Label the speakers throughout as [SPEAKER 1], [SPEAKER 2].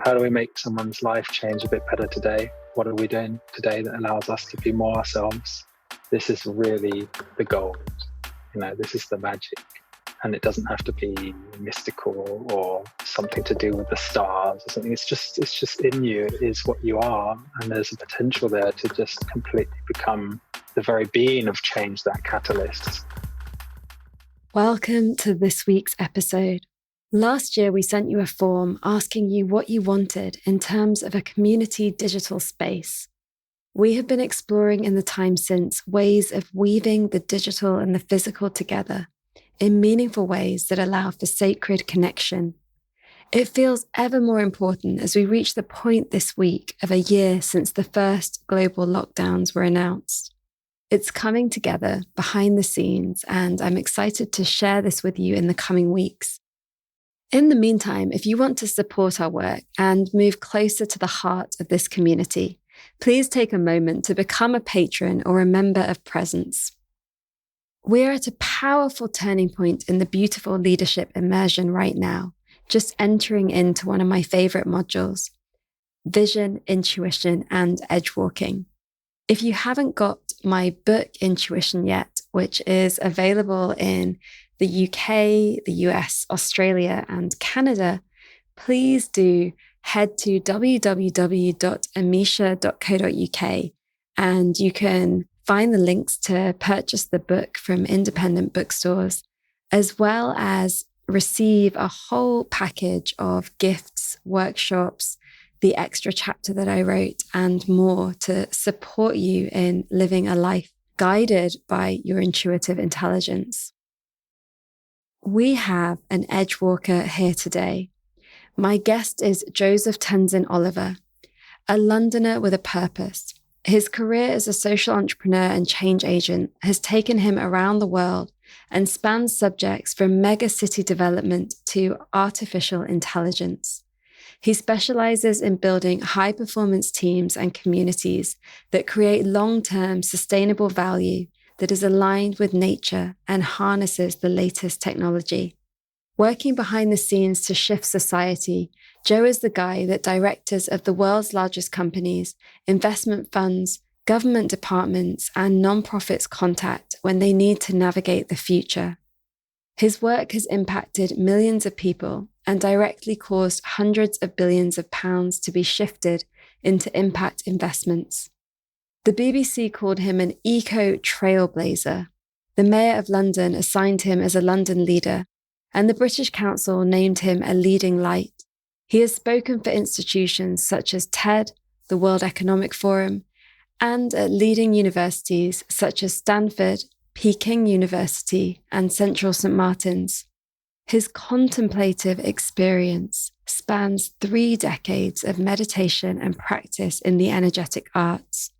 [SPEAKER 1] How do we make someone's life change a bit better today? What are we doing today that allows us to be more ourselves? This is really the gold. This is the magic. And it doesn't have to be mystical or something to do with the stars or something. It's just in you. It is what you are. And there's a potential there to just completely become the very being of change, that catalyst.
[SPEAKER 2] Welcome to this week's episode. Last year, we sent you a form asking you what you wanted in terms of a community digital space. We have been exploring in the time since ways of weaving the digital and the physical together in meaningful ways that allow for sacred connection. It feels ever more important as we reach the point this week of a year since the first global lockdowns were announced. It's coming together behind the scenes, and I'm excited to share this with you in the coming weeks. In the meantime, if you want to support our work and move closer to the heart of this community, please take a moment to become a patron or a member of Presence. We're at a powerful turning point in the beautiful leadership immersion right now, just entering into one of my favorite modules, vision, intuition, and edge walking. If you haven't got my book, Intuition, yet, which is available in the UK, the US, Australia, and Canada, please do head to www.amisha.co.uk and you can find the links to purchase the book from independent bookstores, as well as receive a whole package of gifts, workshops, the extra chapter that I wrote, and more to support you in living a life guided by your intuitive intelligence. We have an edge walker here today. My guest is Joseph Tenzin Oliver, a Londoner with a purpose. His career as a social entrepreneur and change agent has taken him around the world and spans subjects from megacity development to artificial intelligence. He specializes in building high-performance teams and communities that create long-term sustainable value that is aligned with nature and harnesses the latest technology. Working behind the scenes to shift society, Joe is the guy that directors of the world's largest companies, investment funds, government departments, and nonprofits contact when they need to navigate the future. His work has impacted millions of people and directly caused hundreds of billions of pounds to be shifted into impact investments. The BBC called him an eco-trailblazer. The Mayor of London assigned him as a London leader, and the British Council named him a leading light. He has spoken for institutions such as TED, the World Economic Forum, and at leading universities such as Stanford, Peking University, and Central St. Martin's. His contemplative experience spans 3 decades of meditation and practice in the energetic arts.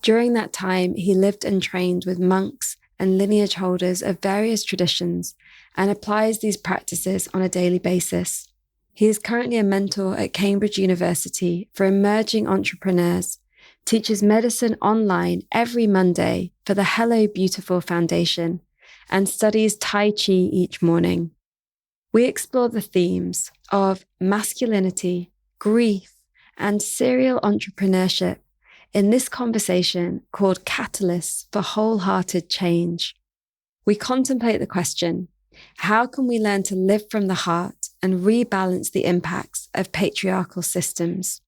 [SPEAKER 2] During that time, he lived and trained with monks and lineage holders of various traditions and applies these practices on a daily basis. He is currently a mentor at Cambridge University for emerging entrepreneurs, teaches medicine online every Monday for the Hello Beautiful Foundation, and studies Tai Chi each morning. We explore the themes of masculinity, grief, and serial entrepreneurship in this conversation called Catalyse for Wholehearted Change. We contemplate the question, how can we learn to live from the heart and rebalance the impacts of patriarchal systems?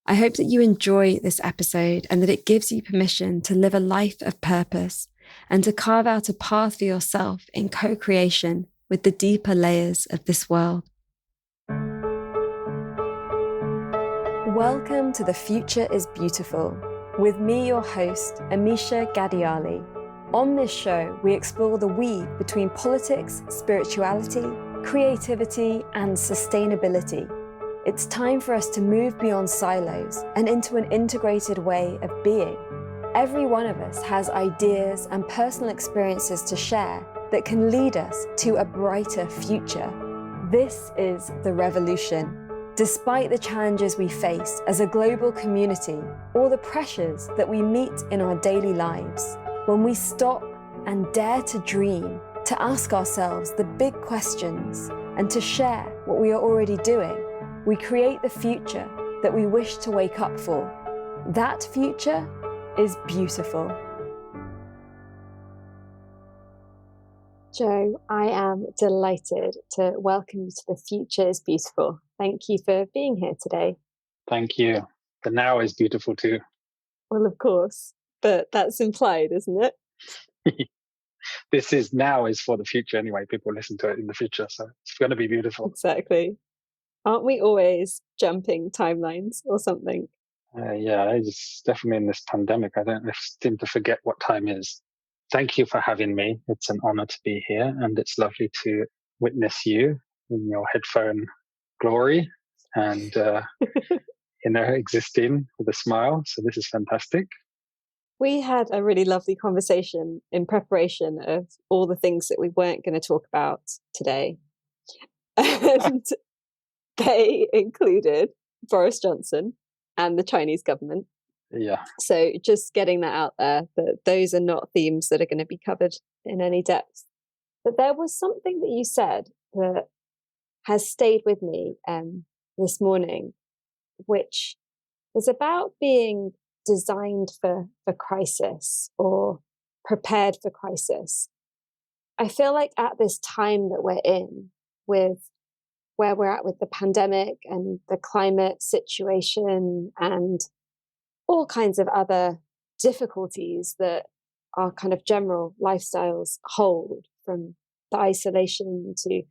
[SPEAKER 2] I hope that you enjoy this episode and that it gives you permission to live a life of purpose and to carve out a path for yourself in co-creation with the deeper layers of this world. Welcome to The Future is Beautiful, with me, your host, Amisha Gadiali. On this show, we explore the weave between politics, spirituality, creativity, and sustainability. It's time for us to move beyond silos and into an integrated way of being. Every one of us has ideas and personal experiences to share that can lead us to a brighter future. This is the revolution. Despite the challenges we face as a global community or the pressures that we meet in our daily lives, when we stop and dare to dream, to ask ourselves the big questions and to share what we are already doing, we create the future that we wish to wake up for. That future is beautiful. Joe, I am delighted to welcome you to The Future is Beautiful. Thank you for being here today.
[SPEAKER 1] Thank you. The now is beautiful too.
[SPEAKER 2] Well, of course, but that's implied, isn't it?
[SPEAKER 1] This is now is for the future anyway. People listen to it in the future, so it's going to be beautiful.
[SPEAKER 2] Exactly. Aren't we always jumping timelines or something?
[SPEAKER 1] Yeah, it's definitely in this pandemic. I don't seem to forget what time is. Thank you for having me. It's an honor to be here, and it's lovely to witness you in your headphone glory and, existing with a smile. So this is fantastic.
[SPEAKER 2] We had a really lovely conversation in preparation of all the things that we weren't going to talk about today. And they included Boris Johnson and the Chinese government.
[SPEAKER 1] Yeah.
[SPEAKER 2] So just getting that out there, that those are not themes that are going to be covered in any depth. But there was something that you said that has stayed with me this morning, which was about being designed for crisis or prepared for crisis. I feel like at this time that we're in, with where we're at with the pandemic and the climate situation and all kinds of other difficulties that our kind of general lifestyles hold, from the isolation to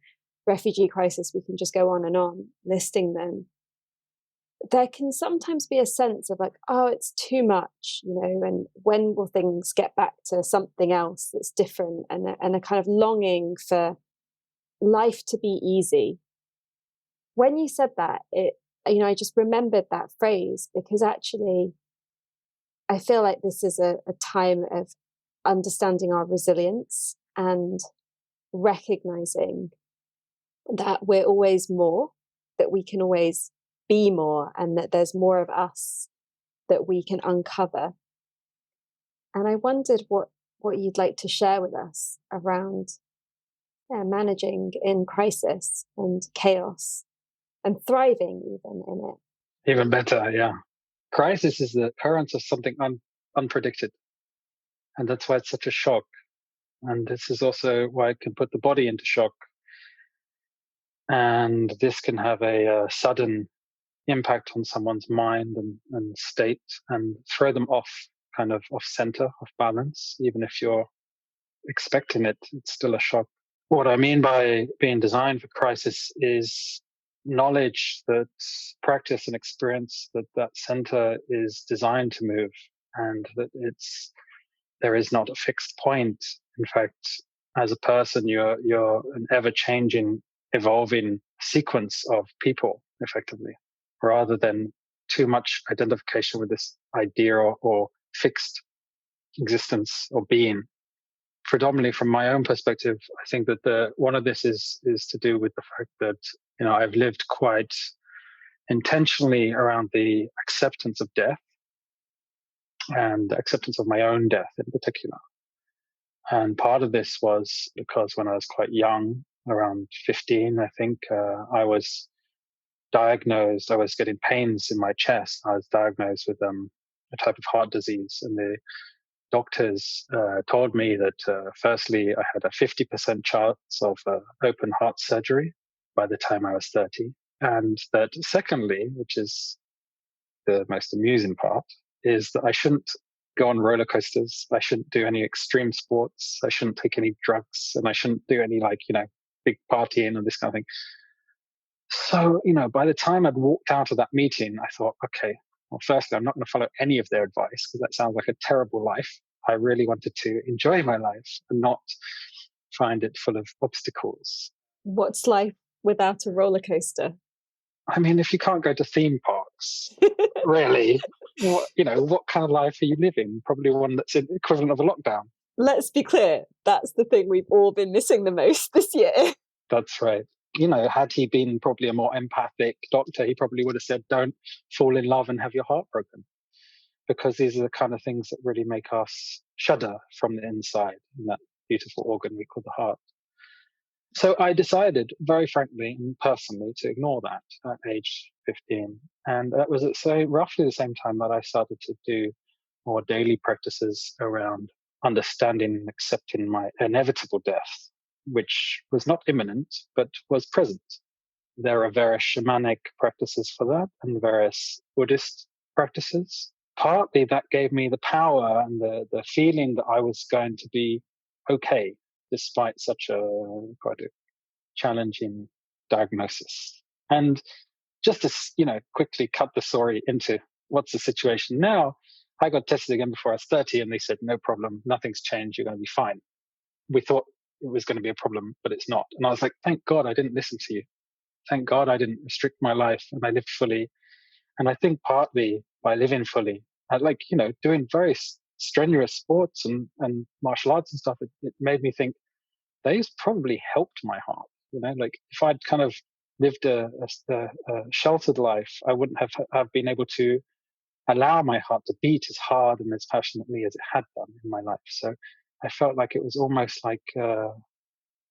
[SPEAKER 2] refugee crisis, we can just go on listing them. There can sometimes be a sense of like, oh, it's too much, and when will things get back to something else that's different, and a kind of longing for life to be easy. When you said that, I just remembered that phrase, because actually I feel like this is a time of understanding our resilience and recognizing that we're always more, that we can always be more, and that there's more of us that we can uncover. And I wondered what you'd like to share with us around managing in crisis and chaos and thriving even in it.
[SPEAKER 1] Even better, yeah. Crisis is the occurrence of something unpredicted. And that's why it's such a shock. And this is also why it can put the body into shock. And this can have a sudden impact on someone's mind and state, and throw them off center, off balance. Even if you're expecting it, it's still a shock. What I mean by being designed for crisis is knowledge, that practice and experience that center is designed to move, and that there is not a fixed point. In fact, as a person, you're an ever-changing, evolving sequence of people, effectively, rather than too much identification with this idea or fixed existence or being. Predominantly from my own perspective, I think that one of this is to do with the fact that, I've lived quite intentionally around the acceptance of death and acceptance of my own death in particular. And part of this was because when I was quite young, around 15, I think, I was diagnosed. I was getting pains in my chest. I was diagnosed with a type of heart disease, and the doctors told me that firstly, I had a 50% chance of open heart surgery by the time I was 30. And that secondly, which is the most amusing part, is that I shouldn't go on roller coasters. I shouldn't do any extreme sports. I shouldn't take any drugs, and I shouldn't do any big partying and this kind of thing. So, by the time I'd walked out of that meeting, I thought, okay, well, firstly, I'm not going to follow any of their advice, because that sounds like a terrible life. I really wanted to enjoy my life and not find it full of obstacles.
[SPEAKER 2] What's life without a roller coaster?
[SPEAKER 1] I mean, if you can't go to theme parks, really, what kind of life are you living? Probably one that's the equivalent of a lockdown.
[SPEAKER 2] Let's be clear, that's the thing we've all been missing the most this year.
[SPEAKER 1] That's right. Had he been probably a more empathic doctor, he probably would have said, don't fall in love and have your heart broken. Because these are the kind of things that really make us shudder from the inside, in that beautiful organ we call the heart. So I decided very frankly and personally to ignore that at age 15. And that was at roughly the same time that I started to do more daily practices around understanding and accepting my inevitable death, which was not imminent, but was present. There are various shamanic practices for that and various Buddhist practices. Partly that gave me the power and the feeling that I was going to be okay, despite such quite a challenging diagnosis. And just to, quickly cut the story into what's the situation now, I got tested again before I was 30 and they said, no problem, nothing's changed, you're going to be fine. We thought it was going to be a problem, but it's not. And I was like, thank God I didn't listen to you. Thank God I didn't restrict my life and I lived fully. And I think partly by living fully, I doing very strenuous sports and martial arts and stuff, it made me think those probably helped my heart. If I'd kind of lived a sheltered life, I wouldn't have been able to allow my heart to beat as hard and as passionately as it had done in my life. So I felt like it was almost like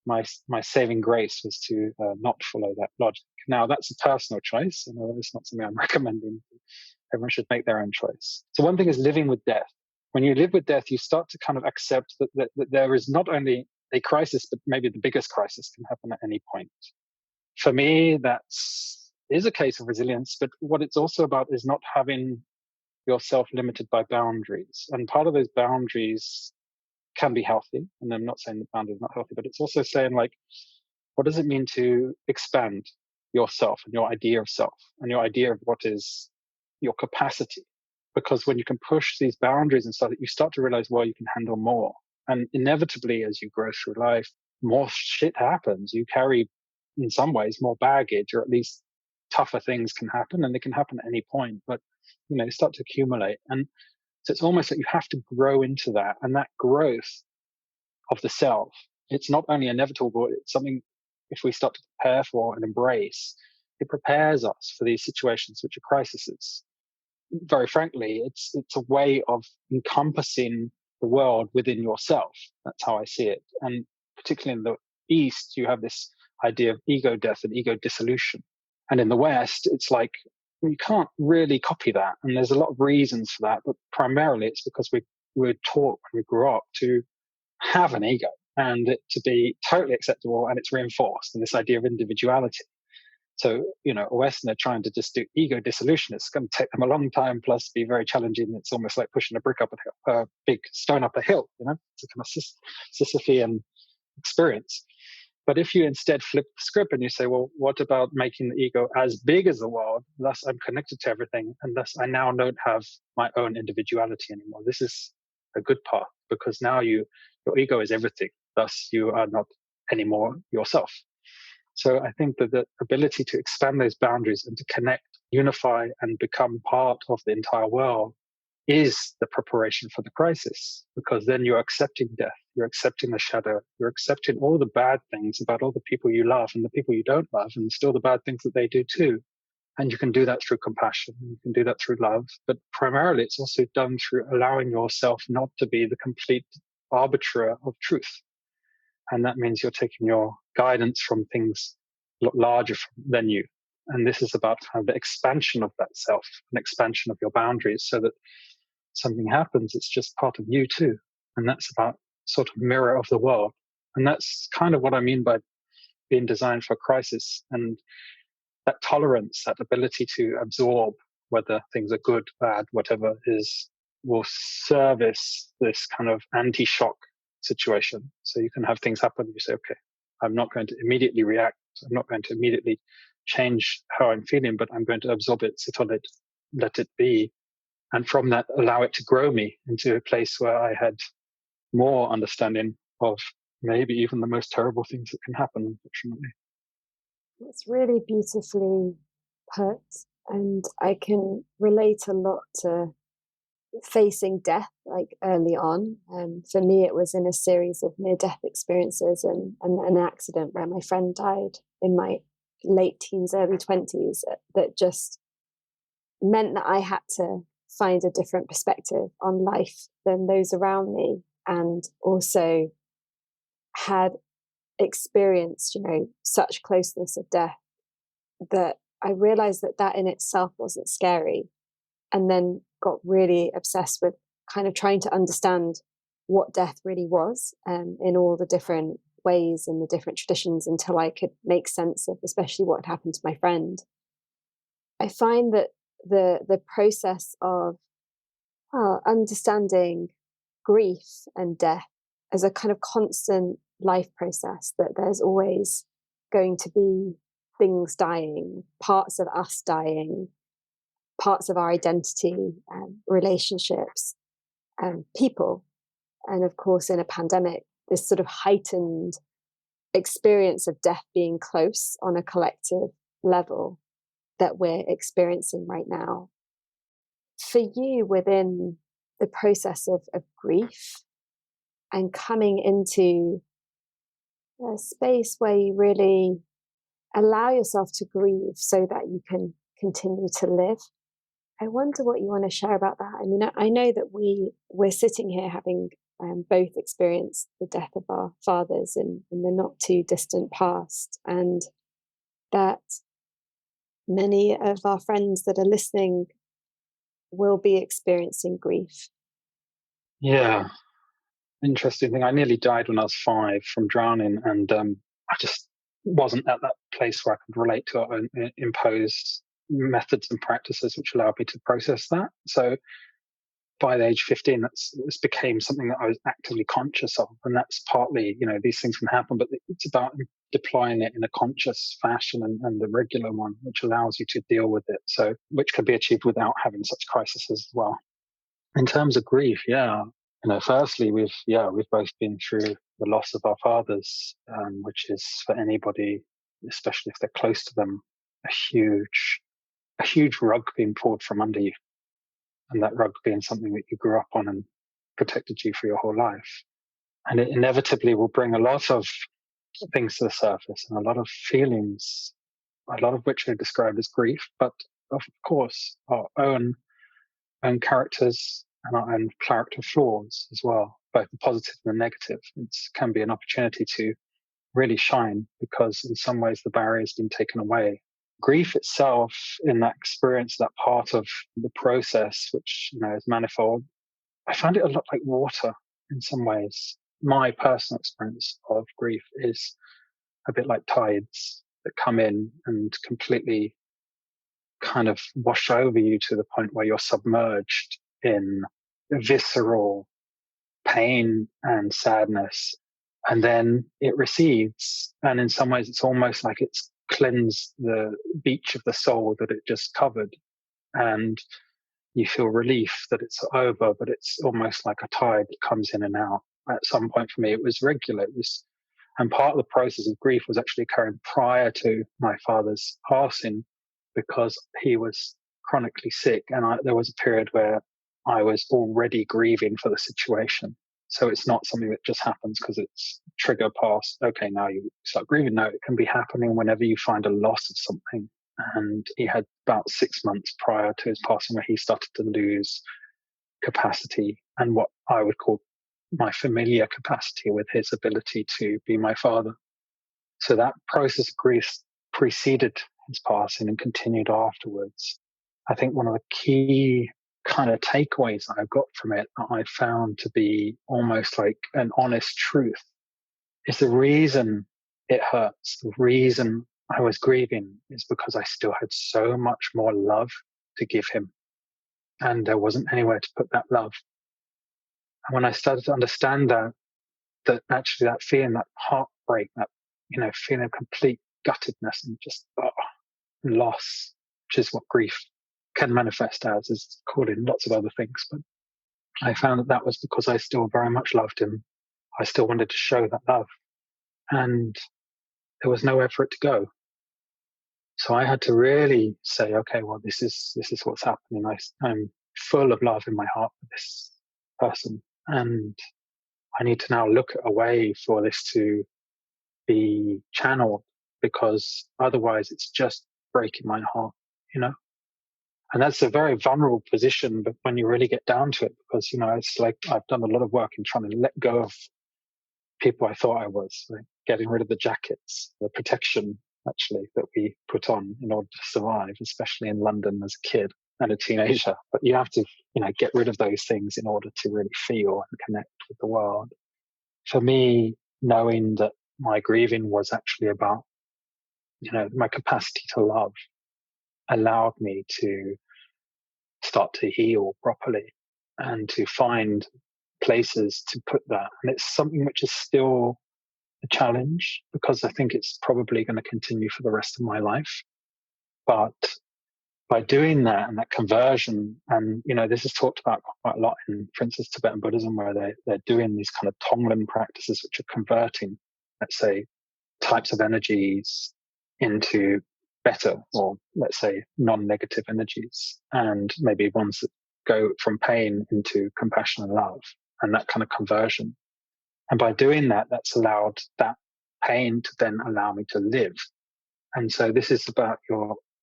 [SPEAKER 1] my saving grace was to not follow that logic. Now, that's a personal choice, and it's not something I'm recommending. Everyone should make their own choice. So one thing is living with death. When you live with death, you start to kind of accept that there is not only a crisis, but maybe the biggest crisis can happen at any point. For me, that is a case of resilience, but what it's also about is not having yourself limited by boundaries. And part of those boundaries can be healthy. And I'm not saying the boundary is not healthy, but it's also saying, like, what does it mean to expand yourself and your idea of self and your idea of what is your capacity? Because when you can push these boundaries and stuff, you start to realize, well, you can handle more. And inevitably, as you grow through life, more shit happens. You carry, in some ways, more baggage, or at least tougher things can happen, and they can happen at any point. But, they start to accumulate. And so it's almost like you have to grow into that. And that growth of the self, it's not only inevitable, but it's something, if we start to prepare for and embrace, it prepares us for these situations which are crises. Very frankly, it's a way of encompassing the world within yourself. That's how I see it. And particularly in the East, you have this idea of ego death and ego dissolution. And in the West, it's like, you can't really copy that. And there's a lot of reasons for that, but primarily it's because we were taught when we grew up to have an ego and it to be totally acceptable, and it's reinforced in this idea of individuality. So, a Westerner trying to just do ego dissolution, it's going to take them a long time, plus be very challenging. It's almost like pushing a brick up a big stone up a hill, it's a kind of Sisyphean experience. But if you instead flip the script and you say, well, what about making the ego as big as the world? Thus, I'm connected to everything. And thus, I now don't have my own individuality anymore. This is a good path, because now your ego is everything. Thus, you are not anymore yourself. So I think that the ability to expand those boundaries and to connect, unify, and become part of the entire world is the preparation for the crisis, because then you're accepting death, you're accepting the shadow, you're accepting all the bad things about all the people you love and the people you don't love, and still the bad things that they do too. And you can do that through compassion, you can do that through love, but primarily it's also done through allowing yourself not to be the complete arbiter of truth. And that means you're taking your guidance from things larger than you. And this is about kind of the expansion of that self, an expansion of your boundaries, so that something happens, it's just part of you too. And that's about sort of mirror of the world. And that's kind of what I mean by being designed for crisis. And that tolerance, that ability to absorb whether things are good, bad, whatever will service this kind of anti-shock situation. So you can have things happen and you say, okay, I'm not going to immediately react. I'm not going to immediately change how I'm feeling, but I'm going to absorb it, sit on it, let it be. And from that, allow it to grow me into a place where I had more understanding of maybe even the most terrible things that can happen, unfortunately.
[SPEAKER 2] It's really beautifully put. And I can relate a lot to facing death, like early on. For me, it was in a series of near-death experiences and an accident where my friend died in my late teens, early 20s, that just meant that I had to find a different perspective on life than those around me, and also had experienced, such closeness of death, that I realized that in itself wasn't scary, and then got really obsessed with kind of trying to understand what death really was, in all the different ways and the different traditions, until I could make sense of especially what had happened to my friend. I find that the process of understanding grief and death as a kind of constant life process, that there's always going to be things dying, parts of us dying, parts of our identity, relationships, people. And of course, in a pandemic, this sort of heightened experience of death being close on a collective level that we're experiencing right now. For you, within the process of grief and coming into a space where you really allow yourself to grieve so that you can continue to live, I wonder what you want to share about that. I mean, I know that we're sitting here having both experienced the death of our fathers in the not too distant past, and that many of our friends that are listening will be experiencing grief.
[SPEAKER 1] Yeah, interesting thing. I nearly died when I was 5 from drowning, and I just wasn't at that place where I could relate to it and impose methods and practices which allowed me to process that. So by the age of 15, this became something that I was actively conscious of. And that's partly, these things can happen, but it's about deploying it in a conscious fashion and the regular one, which allows you to deal with it. So, which can be achieved without having such crises as well. In terms of grief, firstly, we've both been through the loss of our fathers, which is for anybody, especially if they're close to them, a huge rug being pulled from under you. And that rug being something that you grew up on and protected you for your whole life. And it inevitably will bring a lot of things to the surface and a lot of feelings, a lot of which are described as grief, but of course our own characters and our own character flaws as well, both the positive and the negative. It can be an opportunity to really shine, because in some ways the barrier has been taken away. Grief itself, in that experience, that part of the process, which is manifold, I find it a lot like water in some ways. My personal experience of grief is a bit like tides that come in and completely kind of wash over you to the point where you're submerged in visceral pain and sadness, and then it recedes. And in some ways, it's almost like it's cleansed the beach of the soul that it just covered, and you feel relief that it's over, but it's almost like a tide that comes in and out. At some point for me, it was regular. And part of the process of grief was actually occurring prior to my father's passing, because he was chronically sick, and there was a period where I was already grieving for the situation. So it's not something that just happens because it's trigger past, okay, now you start grieving. No, it can be happening whenever you find a loss of something. And he had about 6 months prior to his passing where he started to lose capacity and what I would call my familiar capacity with his ability to be my father. So that process of grief preceded his passing and continued afterwards. I think one of the key kind of takeaways that I got from it, that I found to be almost like an honest truth, is the reason it hurts, the reason I was grieving, is because I still had so much more love to give him, and there wasn't anywhere to put that love. And when I started to understand that actually that feeling, that heartbreak, that feeling of complete guttedness and just loss, which is what grief can manifest as, is called in lots of other things. But I found that was because I still very much loved him. I still wanted to show that love, and there was nowhere for it to go. So I had to really say, okay, well, this is what's happening. I'm full of love in my heart for this person, and I need to now look at a way for this to be channeled, because otherwise it's just breaking my heart, And that's a very vulnerable position, but when you really get down to it, because, it's like I've done a lot of work in trying to let go of people I thought I was, like getting rid of the jackets, the protection actually that we put on in order to survive, especially in London as a kid and a teenager. But you have to, get rid of those things in order to really feel and connect with the world. For me, knowing that my grieving was actually about, my capacity to love allowed me to start to heal properly and to find places to put that. And it's something which is still a challenge because I think it's probably going to continue for the rest of my life. But by doing that and that conversion, and this is talked about quite a lot in, for instance, Tibetan Buddhism, where they're doing these kind of Tonglen practices, which are converting, let's say, types of energies into better, or let's say non-negative energies, and maybe ones that go from pain into compassion and love, and that kind of conversion. And by doing that, that's allowed that pain to then allow me to live. And so this is about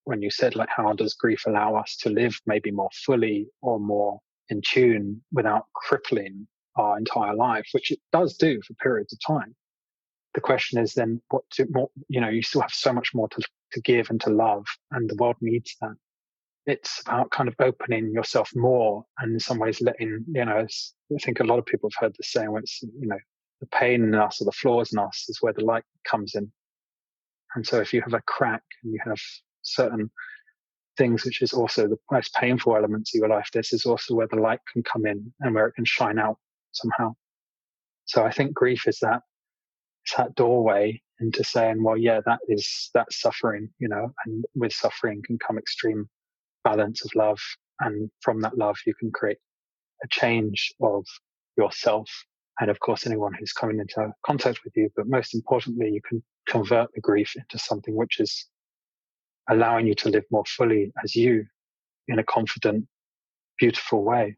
[SPEAKER 1] when you said, like, how does grief allow us to live maybe more fully or more in tune without crippling our entire life, which it does do for periods of time. The question is then you still have so much more to give and to love, and the world needs that. It's about kind of opening yourself more, and in some ways letting, I think a lot of people have heard the saying, when it's, the pain in us or the flaws in us is where the light comes in. And so if you have a crack and you have certain things, which is also the most painful elements of your life, this is also where the light can come in and where it can shine out somehow. So I think grief is that doorway into saying, well, yeah, that's suffering, and with suffering can come extreme balance of love. And from that love, you can create a change of yourself. And of course, anyone who's coming into contact with you. But most importantly, you can convert the grief into something which is allowing you to live more fully as you, in a confident, beautiful way.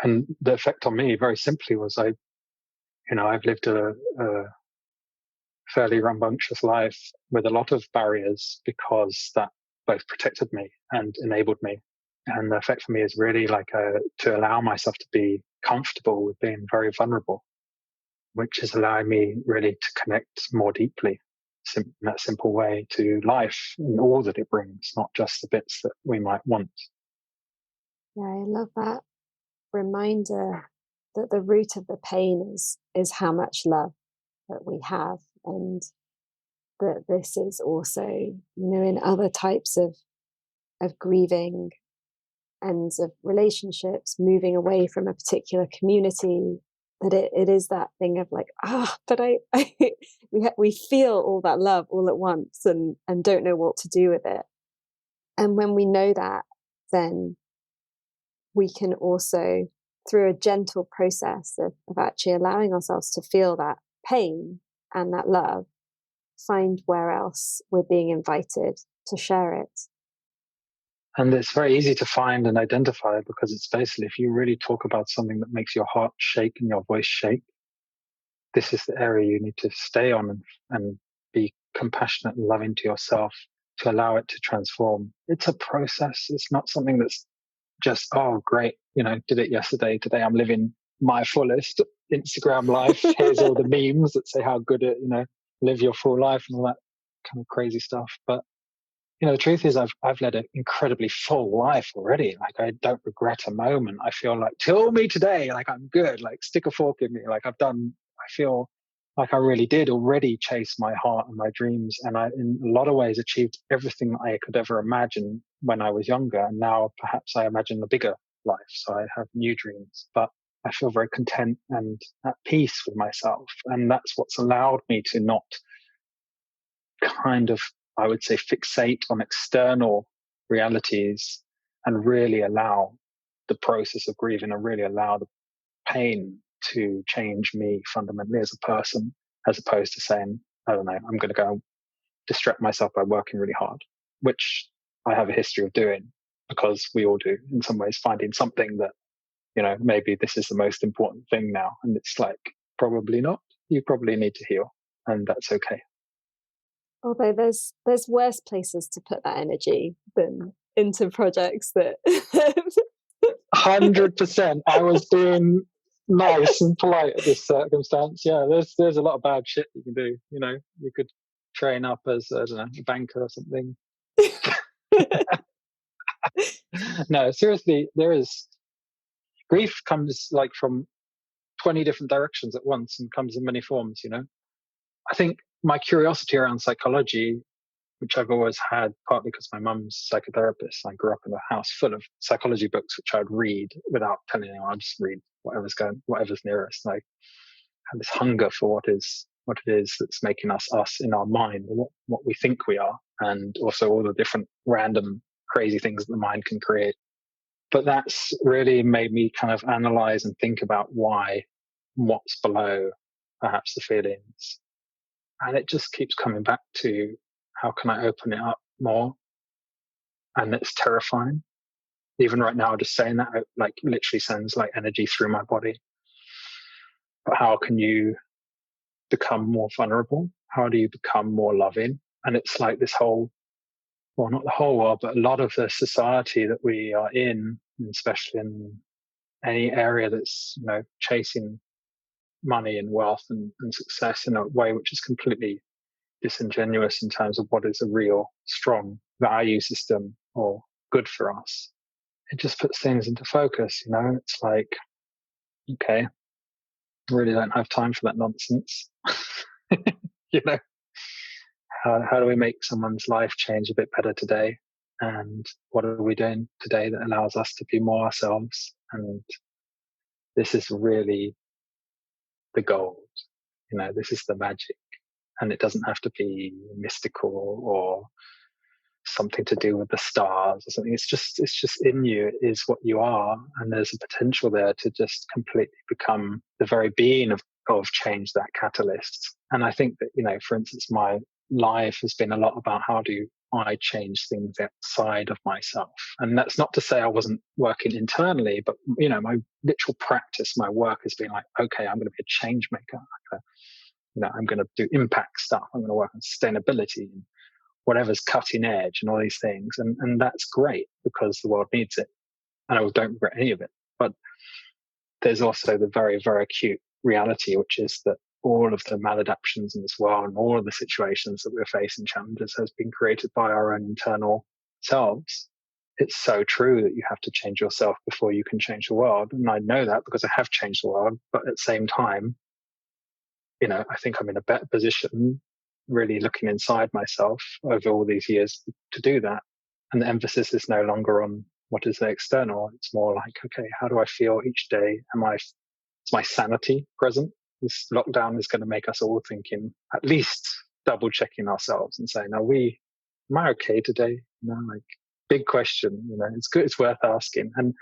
[SPEAKER 1] And the effect on me, very simply, was I've lived a fairly rambunctious life with a lot of barriers, because that both protected me and enabled me. And the effect for me is really like to allow myself to be comfortable with being very vulnerable, which is allowing me really to connect more deeply in that simple way to life and all that it brings, not just the bits that we might want.
[SPEAKER 2] Yeah, I love that reminder that the root of the pain is how much love that we have, and that this is also, in other types of grieving and of relationships, moving away from a particular community, that it is that thing of like, but we feel all that love all at once and don't know what to do with it. And when we know that, then we can also, through a gentle process of actually allowing ourselves to feel that pain and that love, find where else we're being invited to share it.
[SPEAKER 1] And it's very easy to find and identify, because it's basically, if you really talk about something that makes your heart shake and your voice shake, this is the area you need to stay on and be compassionate and loving to yourself to allow it to transform. It's a process. It's not something that's just, oh, great, did it yesterday. Today I'm living my fullest Instagram life. Here's all the memes that say how good it, live your full life and all that kind of crazy stuff. But the truth is I've led an incredibly full life already. Like, I don't regret a moment. I feel like, till me today, like I'm good, like stick a fork in me. Like I feel like I really did already chase my heart and my dreams. And I, in a lot of ways, achieved everything I could ever imagine when I was younger. And now perhaps I imagine a bigger life. So I have new dreams, but I feel very content and at peace with myself. And that's what's allowed me to not kind of, I would say, fixate on external realities and really allow the process of grieving and really allow the pain to change me fundamentally as a person, as opposed to saying, I don't know, I'm going to go distract myself by working really hard, which I have a history of doing, because we all do in some ways, finding something that, maybe this is the most important thing now. And it's like, probably not. You probably need to heal, and that's okay.
[SPEAKER 2] Although there's worse places to put that energy than into projects that
[SPEAKER 1] 100%. I was doing nice and polite at this circumstance. Yeah, there's a lot of bad shit you can do. You know, you could train up as I don't know, a banker or something. No, seriously, there is grief comes like from 20 different directions at once and comes in many forms. You know, I think my curiosity around psychology, which I've always had, partly because my mum's a psychotherapist. I grew up in a house full of psychology books, which I'd read without telling anyone. I'd just read whatever's nearest. And I had this hunger for what it is that's making us in our mind, what we think we are, and also all the different random crazy things that the mind can create. But that's really made me kind of analyze and think about what's below perhaps the feelings. And it just keeps coming back to how can I open it up more? And it's terrifying. Even right now, just saying that like literally sends like energy through my body. But how can you become more vulnerable? How do you become more loving? And it's like this whole, well, not the whole world, but a lot of the society that we are in, especially in any area that's, you know, chasing money and wealth and success in a way which is completely disingenuous in terms of what is a real strong value system or good for us. It just puts things into focus, you know. It's like, okay, I really don't have time for that nonsense. You know, how do we make someone's life change a bit better today? And what are we doing today that allows us to be more ourselves? And this is really the gold. You know, this is the magic. And it doesn't have to be mystical or something to do with the stars or something. It's just in you. It is what you are, and there's a potential there to just completely become the very being of change, that catalyst. And I think that, you know, for instance, my life has been a lot about how do I change things outside of myself. And that's not to say I wasn't working internally, but, you know, my literal practice, my work has been like, okay, I'm going to be a change maker. You know, I'm going to do impact stuff. I'm going to work on sustainability and whatever's cutting edge and all these things. And that's great because the world needs it. And I don't regret any of it. But there's also the very, very acute reality, which is that all of the maladaptions in this world and all of the situations that we're facing, challenges, has been created by our own internal selves. It's so true that you have to change yourself before you can change the world. And I know that because I have changed the world. But at the same time, you know, I think I'm in a better position really looking inside myself over all these years to do that. And the emphasis is no longer on what is the external. It's more like, okay, how do I feel each day? Is my sanity present? This lockdown is going to make us all thinking, at least double checking ourselves and saying, am I okay today? You know, like big question, you know, it's good. It's worth asking. And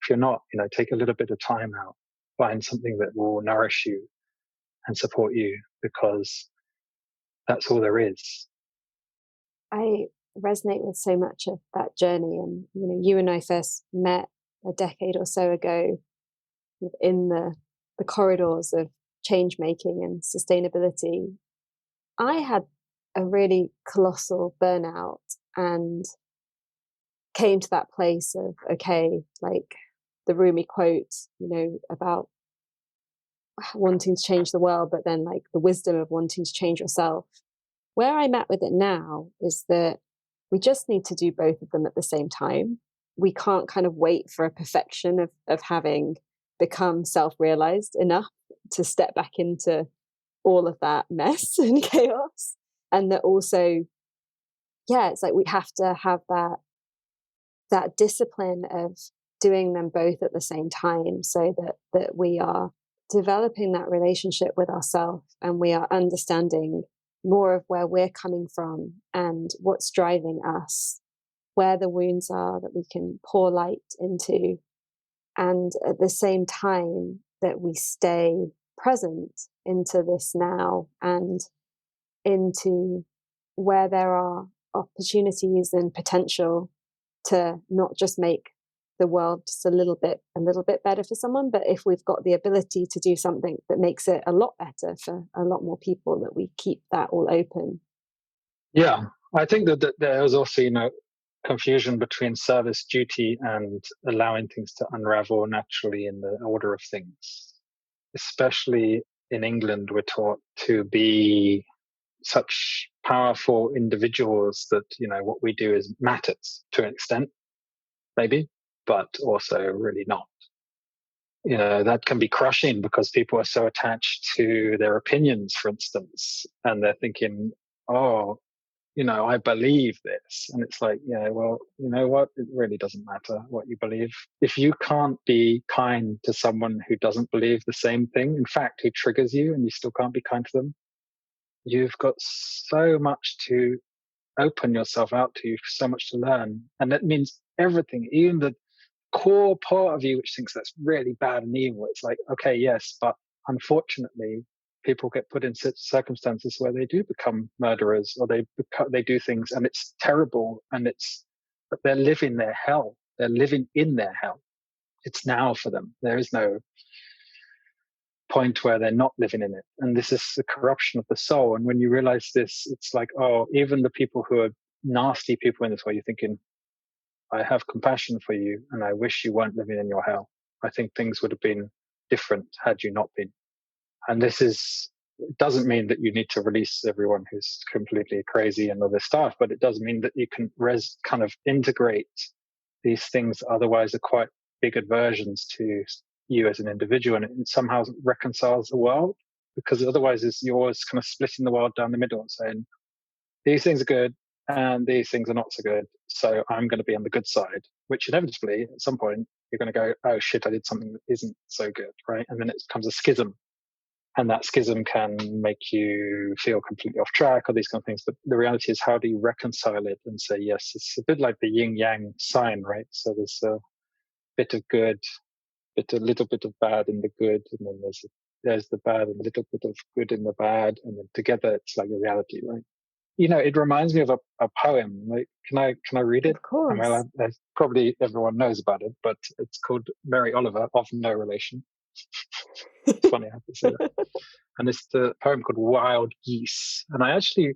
[SPEAKER 1] if you're not, you know, take a little bit of time out, find something that will nourish you and support you, because that's all there is.
[SPEAKER 2] I resonate with so much of that journey. And, you know, you and I first met a decade or so ago in the corridors of change making and sustainability. I had a really colossal burnout and came to that place of, okay, like the Rumi quote, you know, about wanting to change the world, but then like the wisdom of wanting to change yourself. Where I'm at with it now is that we just need to do both of them at the same time. We can't kind of wait for a perfection of having become self-realized enough to step back into all of that mess and chaos. And that also, yeah, it's like we have to have that discipline of doing them both at the same time, so that we are developing that relationship with ourselves and we are understanding more of where we're coming from and what's driving us, where the wounds are that we can pour light into. And at the same time that we stay present into this now and into where there are opportunities and potential to not just make the world just a little bit better for someone, but if we've got the ability to do something that makes it a lot better for a lot more people, that we keep that all open.
[SPEAKER 1] Yeah, I think that there is also, you know, confusion between service, duty, and allowing things to unravel naturally in the order of things. especially in England, we're taught to be such powerful individuals that, what we do is matters to an extent, maybe, but also really not. That can be crushing because people are so attached to their opinions, for instance, and they're thinking, oh, I believe this. And it's like, yeah, well, you know what? It really doesn't matter what you believe. If you can't be kind to someone who doesn't believe the same thing, in fact, who triggers you, and you still can't be kind to them, you've got so much to open yourself out to, so much to learn. And that means everything, even the core part of you which thinks that's really bad and evil. It's like, okay, yes, but unfortunately, people get put in circumstances where they do become murderers, or they do things, and it's terrible, but they're living their hell. They're living in their hell. It's now for them. There is no point where they're not living in it. And this is the corruption of the soul. And when you realize this, it's like, oh, even the people who are nasty people in this way, you're thinking, I have compassion for you, and I wish you weren't living in your hell. I think things would have been different had you not been. And it doesn't mean that you need to release everyone who's completely crazy and all this stuff, but it does mean that you can kind of integrate these things otherwise are quite big aversions to you as an individual, and it somehow reconciles the world, because otherwise you're always kind of splitting the world down the middle and saying, these things are good, and these things are not so good, so I'm going to be on the good side, which inevitably at some point you're going to go, oh shit, I did something that isn't so good, right? And then it becomes a schism, and that schism can make you feel completely off track, or these kind of things. But the reality is, how do you reconcile it and say, yes, it's a bit like the yin yang sign, right? So there's a bit of good, a little bit of bad in the good, and then there's the bad and a little bit of good in the bad, and then together it's like a reality, right? It reminds me of a poem. Like, can I read it?
[SPEAKER 2] Of course.
[SPEAKER 1] I mean, probably everyone knows about it, but it's called Mary Oliver, of no relation. It's funny I have to say that. And it's the poem called Wild Geese. And I actually,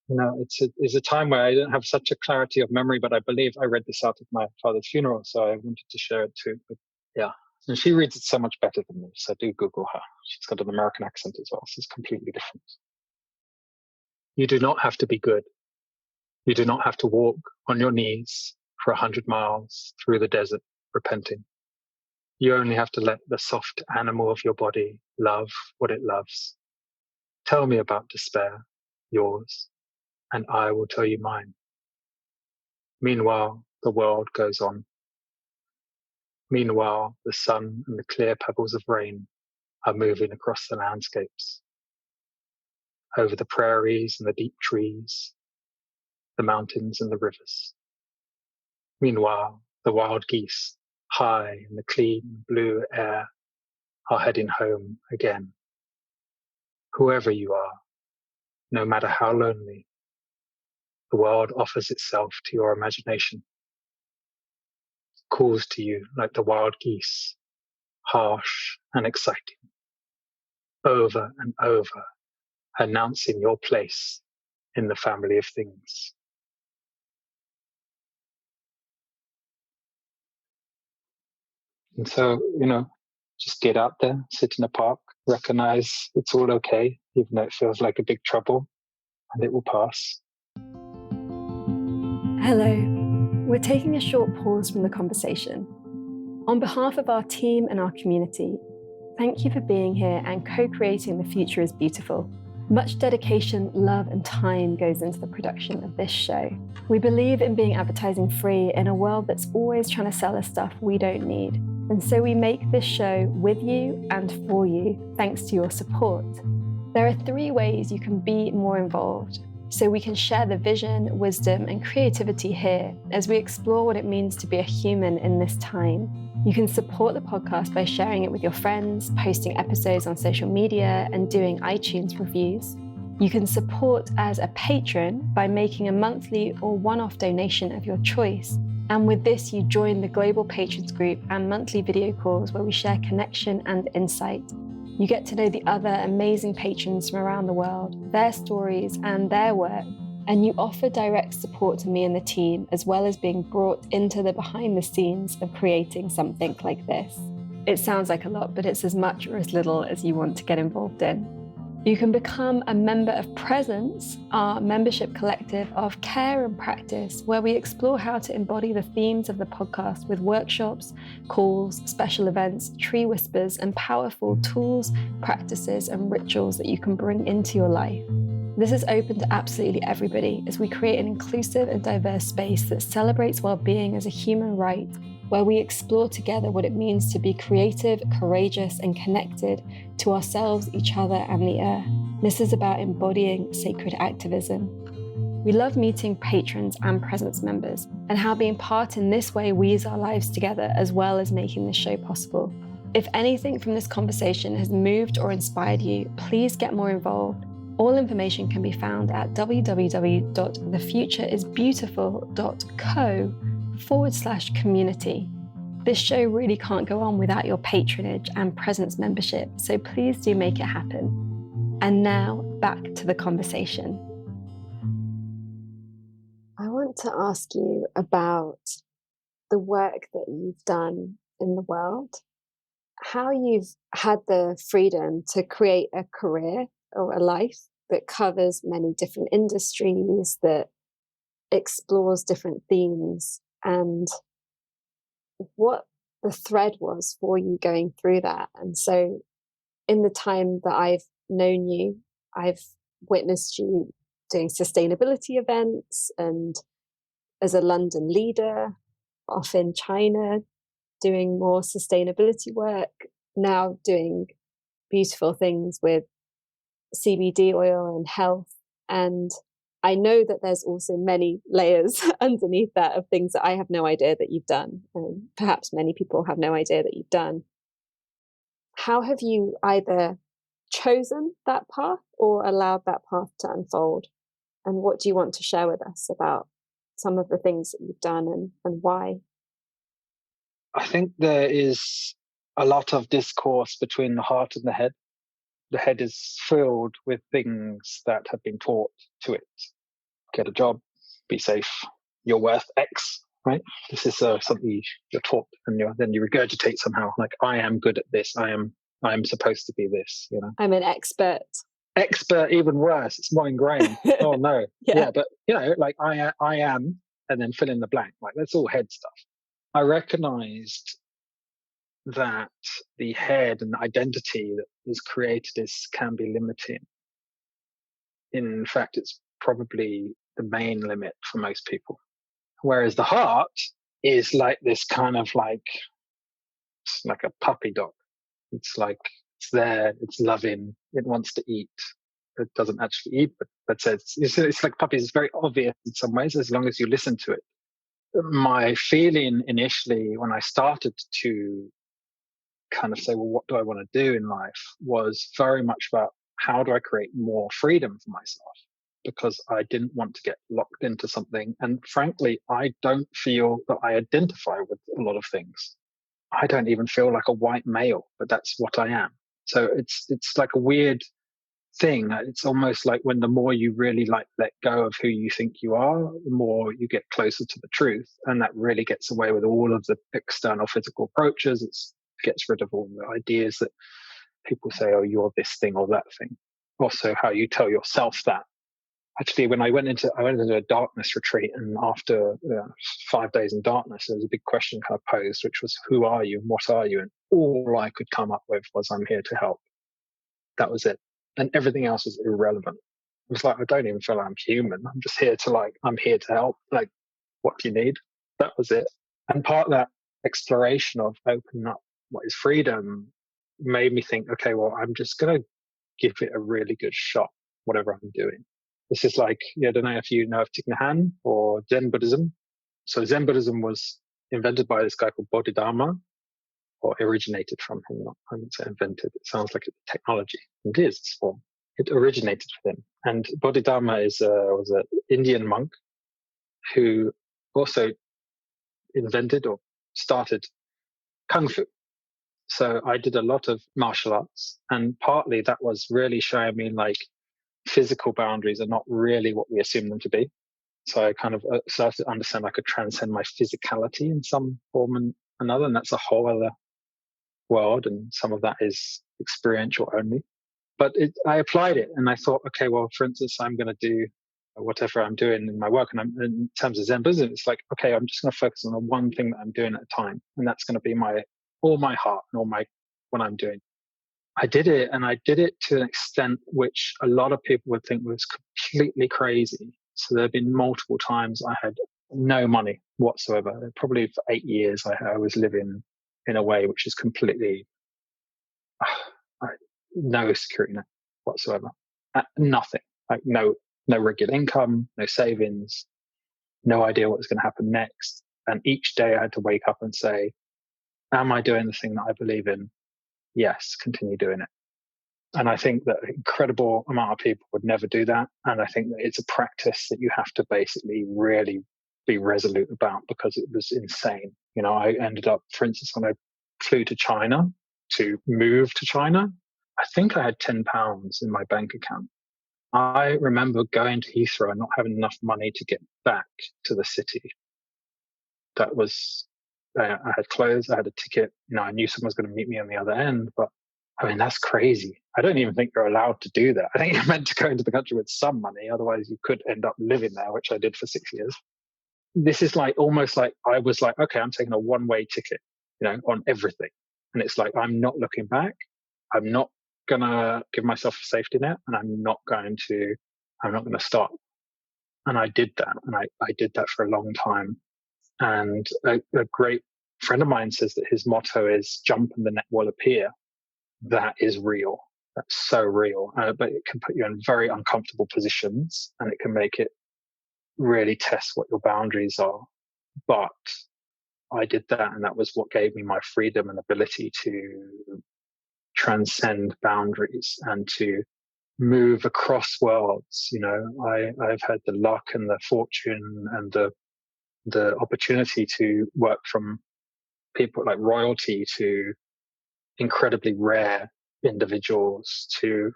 [SPEAKER 1] it's a time where I don't have such a clarity of memory, but I believe I read this out at my father's funeral, so I wanted to share it too. But yeah. And she reads it so much better than me, so do Google her. She's got an American accent as well, so it's completely different. You do not have to be good. You do not have to walk on your knees for 100 miles through the desert repenting. You only have to let the soft animal of your body love what it loves. Tell me about despair, yours, and I will tell you mine. Meanwhile, the world goes on. Meanwhile, the sun and the clear pebbles of rain are moving across the landscapes, over the prairies and the deep trees, the mountains and the rivers. Meanwhile, the wild geese, high in the clean blue air, are heading home again. Whoever you are, no matter how lonely, the world offers itself to your imagination, calls to you like the wild geese, harsh and exciting, over and over, announcing your place in the family of things. And so, just get out there, sit in a park, recognize it's all okay, even though it feels like a big trouble, and it will pass.
[SPEAKER 2] Hello. We're taking a short pause from the conversation. On behalf of our team and our community, thank you for being here and co-creating The Future is Beautiful. Much dedication, love, and time goes into the production of this show. We believe in being advertising free in a world that's always trying to sell us stuff we don't need. And so we make this show with you and for you, thanks to your support. There are 3 ways you can be more involved, so we can share the vision, wisdom, and creativity here as we explore what it means to be a human in this time. You can support the podcast by sharing it with your friends, posting episodes on social media, and doing iTunes reviews. You can support as a patron by making a monthly or one-off donation of your choice. And with this, you join the Global Patrons group and monthly video calls where we share connection and insight. You get to know the other amazing patrons from around the world, their stories and their work, and you offer direct support to me and the team, as well as being brought into the behind the scenes of creating something like this. It sounds like a lot, but it's as much or as little as you want to get involved in. You can become a member of Presence, our membership collective of care and practice, where we explore how to embody the themes of the podcast with workshops, calls, special events, tree whispers, and powerful tools, practices, and rituals that you can bring into your life. This is open to absolutely everybody as we create an inclusive and diverse space that celebrates well-being as a human right, where we explore together what it means to be creative, courageous, and connected to ourselves, each other, and the earth. This is about embodying sacred activism. We love meeting patrons and Presence members and how being part in this way weaves our lives together, as well as making this show possible. If anything from this conversation has moved or inspired you, please get more involved. All information can be found at www.thefutureisbeautiful.co/community. This show really can't go on without your patronage and Presence membership, so please do make it happen. And now, back to the conversation. I want to ask you about the work that you've done in the world, how you've had the freedom to create a career or a life that covers many different industries, that explores different themes, and what the thread was for you going through that. And so in the time that I've known you, I've witnessed you doing sustainability events and as a London leader, off in China, doing more sustainability work, now doing beautiful things with CBD oil and health. And I know that there's also many layers underneath that of things that I have no idea that you've done, and perhaps many people have no idea that you've done. How have you either chosen that path or allowed that path to unfold? And what do you want to share with us about some of the things that you've done and why?
[SPEAKER 1] I think there is a lot of discourse between the heart and the head. The head is filled with things that have been taught to it. Get a job, be safe, you're worth X, right? This is something you're taught, and then you regurgitate somehow, like, I am good at this, I am supposed to be this,
[SPEAKER 2] I'm an expert.
[SPEAKER 1] Expert, even worse, it's more ingrained. Oh no. Yeah, but like I am, and then fill in the blank, like that's all head stuff. I recognized that the head and the identity that is created can be limiting. In fact, it's probably the main limit for most people. Whereas the heart is like this kind of it's like a puppy dog. It's like, it's there, it's loving, it wants to eat. It doesn't actually eat, but it's like puppies. It's very obvious in some ways, as long as you listen to it. My feeling initially when I started to kind of say, well, what do I want to do in life, was very much about how do I create more freedom for myself, because I didn't want to get locked into something. And frankly, I don't feel that I identify with a lot of things. I don't even feel like a white male, but that's what I am. So it's like a weird thing. It's almost like when the more you really let go of who you think you are, the more you get closer to the truth. And that really gets away with all of the external physical approaches. It gets rid of all the ideas that people say, oh, you're this thing or that thing. Also, how you tell yourself that. Actually, when I went into a darkness retreat, and after 5 days in darkness, there was a big question kind of posed, which was, who are you and what are you? And all I could come up with was, I'm here to help. That was it. And everything else was irrelevant. It was like, I don't even feel I'm human. I'm just here to I'm here to help. Like, what do you need? That was it. And part of that exploration of opening up what is freedom made me think, okay, well, I'm just going to give it a really good shot, whatever I'm doing. This is like, I don't know if you know of Thich Nhat Hanh or Zen Buddhism. So Zen Buddhism was invented by this guy called Bodhidharma, or originated from him. I wouldn't say invented. It sounds like a technology. It is its form. It originated with him. And Bodhidharma was an Indian monk who also invented or started Kung Fu. So I did a lot of martial arts, and partly that was really showing me physical boundaries are not really what we assume them to be. So I kind of started to understand I could transcend my physicality in some form and another, and that's a whole other world, and some of that is experiential only. But I applied it, and I thought, okay, well, for instance, I'm going to do whatever I'm doing in my work, and in terms of Zen business, it's like, okay, I'm just going to focus on the one thing that I'm doing at a time, and that's going to be all my heart and what I'm doing. I did it, and I did it to an extent which a lot of people would think was completely crazy. So there have been multiple times I had no money whatsoever. Probably for 8 years, I was living in a way which is completely no security net whatsoever. Nothing, like no regular income, no savings, no idea what was going to happen next. And each day I had to wake up and say, am I doing the thing that I believe in? Yes, continue doing it. And I think that an incredible amount of people would never do that. And I think that it's a practice that you have to basically really be resolute about, because it was insane. I ended up, for instance, when I flew to China to move to China, I think I had £10 in my bank account. I remember going to Heathrow and not having enough money to get back to the city. That was, I had clothes, I had a ticket, I knew someone was going to meet me on the other end, but I mean, that's crazy. I don't even think you're allowed to do that. I think you're meant to go into the country with some money. Otherwise you could end up living there, which I did for 6 years. This is almost like I was like, okay, I'm taking a one-way ticket, on everything. And it's like, I'm not looking back. I'm not going to give myself a safety net, and I'm not going to stop. And I did that. And I did that for a long time. And a great friend of mine says that his motto is jump and the net will appear. That is real. That's so real. But it can put you in very uncomfortable positions, and it can make it really test what your boundaries are. But I did that, and that was what gave me my freedom and ability to transcend boundaries and to move across worlds. I've had the luck and the fortune and the opportunity to work from people like royalty to incredibly rare individuals to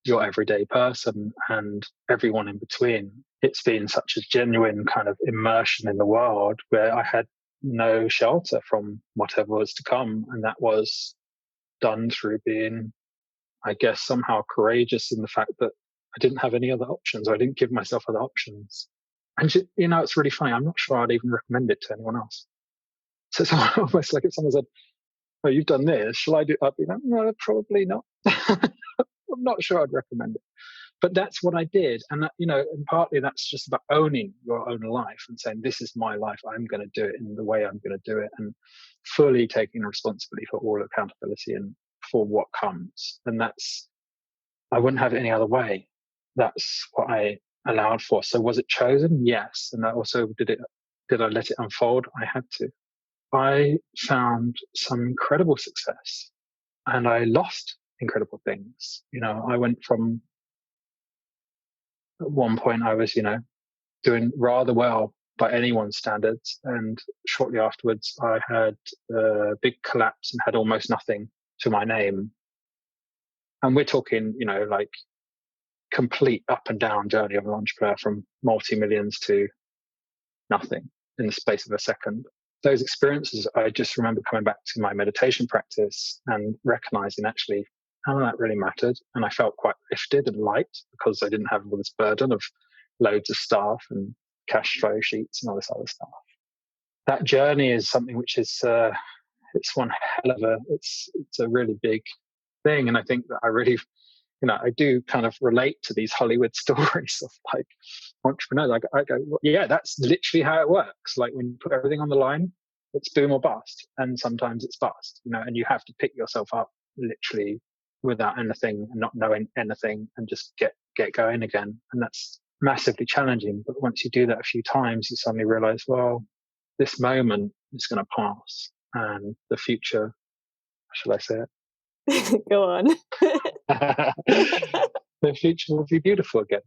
[SPEAKER 1] your everyday person and everyone in between. It's been such a genuine kind of immersion in the world where I had no shelter from whatever was to come. And that was done through being, I guess, somehow courageous in the fact that I didn't have any other options. I didn't give myself other options. And, it's really funny. I'm not sure I'd even recommend it to anyone else. So it's almost like if someone said, oh, you've done this, shall I do it? I'd be like, no, probably not. I'm not sure I'd recommend it. But that's what I did. And, and partly that's just about owning your own life and saying, this is my life. I'm going to do it in the way I'm going to do it, and fully taking responsibility for all accountability and for what comes. And I wouldn't have it any other way. That's what I allowed for. So was it chosen? Yes. And I also did I let it unfold? I had to. I found some incredible success, and I lost incredible things. I went from, at one point I was, doing rather well by anyone's standards. And shortly afterwards, I had a big collapse and had almost nothing to my name. And we're talking, like complete up and down journey of an entrepreneur, from multi-millions to nothing in the space of a second. Those experiences, I just remember coming back to my meditation practice and recognizing actually how that really mattered. And I felt quite lifted and light because I didn't have all this burden of loads of staff and cash flow sheets and all this other stuff. That journey is something which is, it's one hell of it's a really big thing. And I think that I really, I do kind of relate to these Hollywood stories of like entrepreneurs. I go, well, yeah, that's literally how it works. Like when you put everything on the line, it's boom or bust. And sometimes it's bust, and you have to pick yourself up literally without anything and not knowing anything and just get going again. And that's massively challenging. But once you do that a few times, you suddenly realize, well, this moment is going to pass, and the future, shall I say it?
[SPEAKER 2] Go on.
[SPEAKER 1] The future will be beautiful again.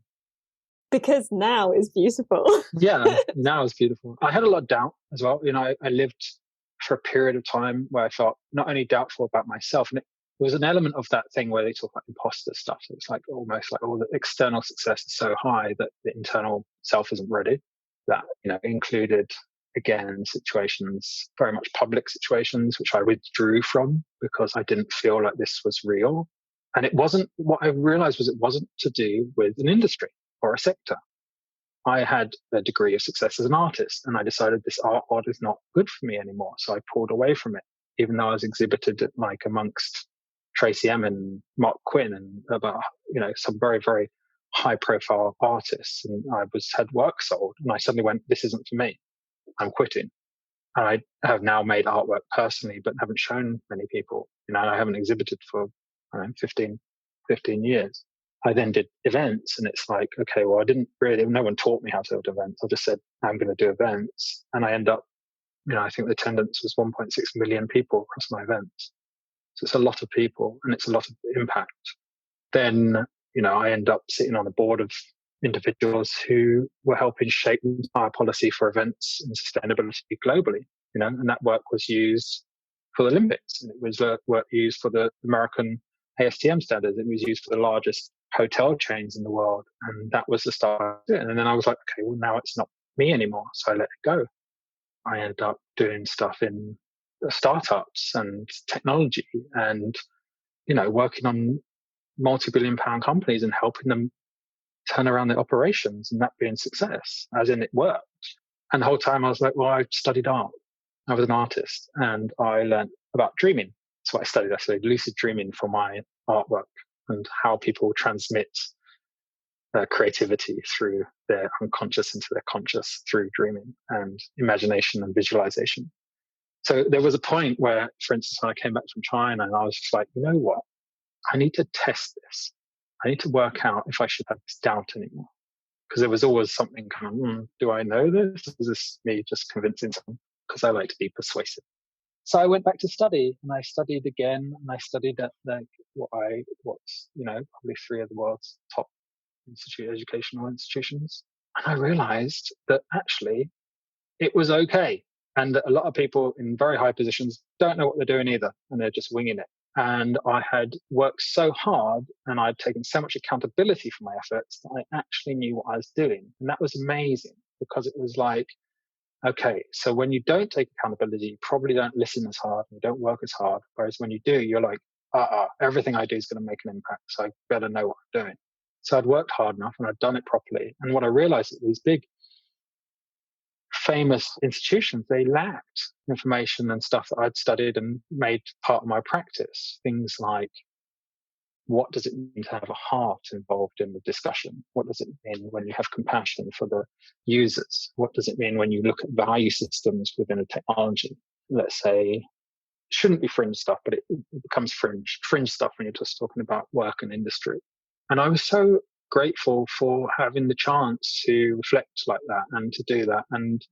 [SPEAKER 2] Because now is beautiful.
[SPEAKER 1] Yeah, now is beautiful. I had a lot of doubt as well. I lived for a period of time where I felt not only doubtful about myself, and it was an element of that thing where they talk about imposter stuff. So it's like almost like all the external success is so high that the internal self isn't ready. That, included again, situations, very much public situations, which I withdrew from because I didn't feel like this was real. And what I realized was it wasn't to do with an industry or a sector. I had a degree of success as an artist, and I decided this art world is not good for me anymore. So I pulled away from it, even though I was exhibited at, like, amongst Tracy Emin and Mark Quinn and about, some very, very high profile artists. And had work sold, and I suddenly went, this isn't for me. I'm quitting. And I have now made artwork personally, but haven't shown many people. I haven't exhibited for 15 years. I then did events, and it's like, okay, well, no one taught me how to do events. I just said, I'm going to do events. And I end up, I think the attendance was 1.6 million people across my events. So it's a lot of people, and it's a lot of impact. Then, I end up sitting on a board of individuals who were helping shape the entire policy for events and sustainability globally, and that work was used for the Olympics, and it was work used for the American ASTM standards. It was used for the largest hotel chains in the world. And that was the start. And then I was like, okay, well, now it's not me anymore. So I let it go. I ended up doing stuff in startups and technology and, working on multi-billion pound companies and helping them turn around their operations, and that being success, as in it worked. And the whole time I was like, well, I studied art. I was an artist, and I learned about dreaming. That's what I studied. I studied lucid dreaming for my artwork and how people transmit creativity through their unconscious into their conscious through dreaming and imagination and visualization. So there was a point where, for instance, when I came back from China, and I was just like, you know what? I need to test this. I need to work out if I should have this doubt anymore. Because there was always something coming, do I know this? Is this me just convincing someone? Because I like to be persuasive. So I went back to study, and I studied again, and I studied at what's probably 3 of the world's top educational institutions. And I realized that actually it was okay. And that a lot of people in very high positions don't know what they're doing either, and they're just winging it. And I had worked so hard, and I'd taken so much accountability for my efforts that I actually knew what I was doing. And that was amazing, because it was like, okay, so when you don't take accountability, you probably don't listen as hard and you don't work as hard. Whereas when you do, you're like, everything I do is going to make an impact. So I better know what I'm doing. So I'd worked hard enough, and I'd done it properly. And what I realized is these big, famous institutions, they lacked information and stuff that I'd studied and made part of my practice. Things like, what does it mean to have a heart involved in the discussion? What does it mean when you have compassion for the users? What does it mean when you look at value systems within a technology? Let's say, shouldn't be fringe stuff, but it becomes fringe stuff when you're just talking about work and industry. And I was so grateful for having the chance to reflect like that and to do that. And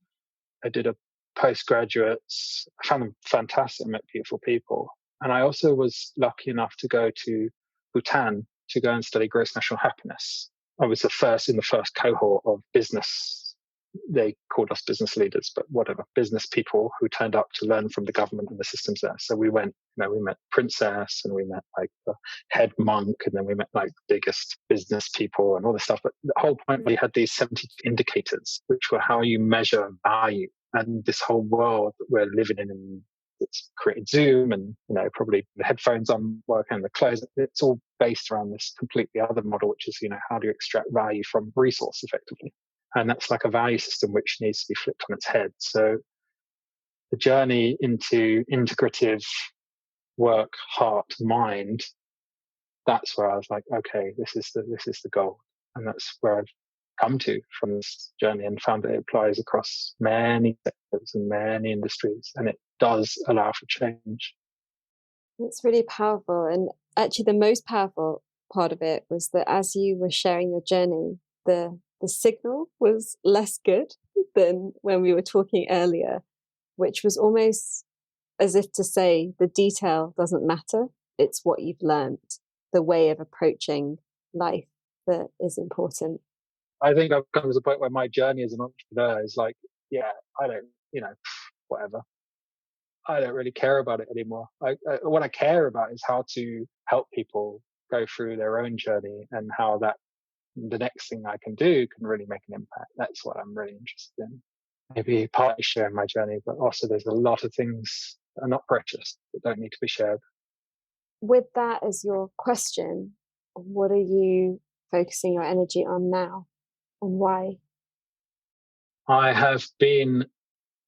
[SPEAKER 1] I did a postgraduates. I found them fantastic, met beautiful people. And I also was lucky enough to go to Bhutan to go and study gross national happiness. I was in the first cohort of business. They called us business leaders, but whatever, business people who turned up to learn from the government and the systems there. So we went, we met princess, and we met like the head monk, and then we met like the biggest business people and all this stuff. But the whole point, we had these 70 indicators, which were how you measure value. And this whole world that we're living in, it's created Zoom and, probably the headphones on working and the clothes. It's all based around this completely other model, which is, how do you extract value from resource effectively? And that's like a value system which needs to be flipped on its head. So the journey into integrative work, heart, mind, that's where I was like, okay, this is the goal. And that's where I've come to from this journey, and found that it applies across many sectors and many industries, and it does allow for change.
[SPEAKER 2] It's really powerful. And actually the most powerful part of it was that as you were sharing your journey, the signal was less good than when we were talking earlier, which was almost as if to say the detail doesn't matter. It's what you've learned, the way of approaching life that is important.
[SPEAKER 1] I think I've come to the point where my journey as an entrepreneur is like, I don't, whatever. I don't really care about it anymore. What I care about is how to help people go through their own journey, and how that the next thing I can do can really make an impact. That's what I'm really interested in. maybe partly sharing my journey, but also there's a lot of things that are not precious that don't need to be shared.
[SPEAKER 2] With that as your question, what are you focusing your energy on now and why?
[SPEAKER 1] I have been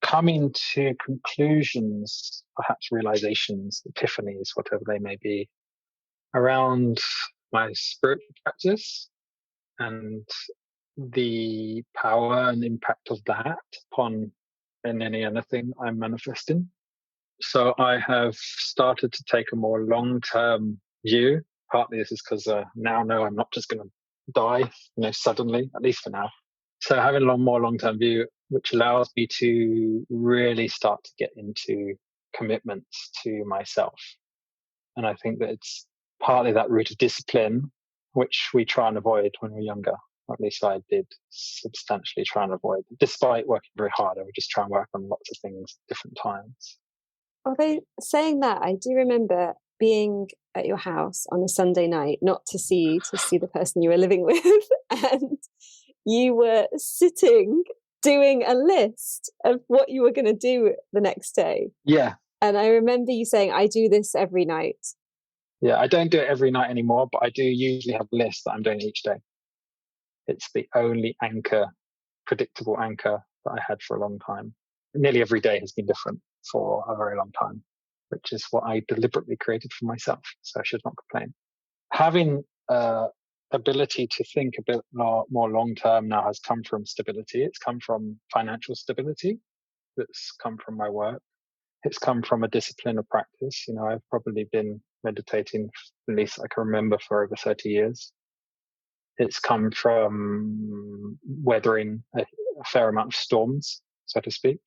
[SPEAKER 1] coming to conclusions, perhaps realizations, epiphanies, whatever they may be, around my spiritual practice and the power and impact of that upon any other thing I'm manifesting. So I have started to take a more long-term view. Partly this is because now I know I'm not just going to die, suddenly, at least for now. So having a more long-term view, which allows me to really start to get into commitments to myself. And I think that it's partly that root of discipline, which we try and avoid when we're younger. Or at least I did substantially try and avoid. Despite working very hard, I would just try and work on lots of things at different times.
[SPEAKER 2] Although saying that, I do remember being at your house on a Sunday night, not to see the person you were living with, and you were sitting doing a list of what you were going to do the next day.
[SPEAKER 1] Yeah.
[SPEAKER 2] And I remember you saying, I do this every night.
[SPEAKER 1] Yeah, I don't do it every night anymore, but I do usually have a list that I'm doing each day. It's the only anchor, predictable anchor that I had for a long time. Nearly every day has been different for a very long time, which is what I deliberately created for myself. So I should not complain. Having ability to think a bit more long term now has come from stability. It's come from financial stability. That's come from my work. It's come from a discipline of practice. I've probably been meditating, at least I can remember, for over 30 years. It's come from weathering a fair amount of storms, so to speak.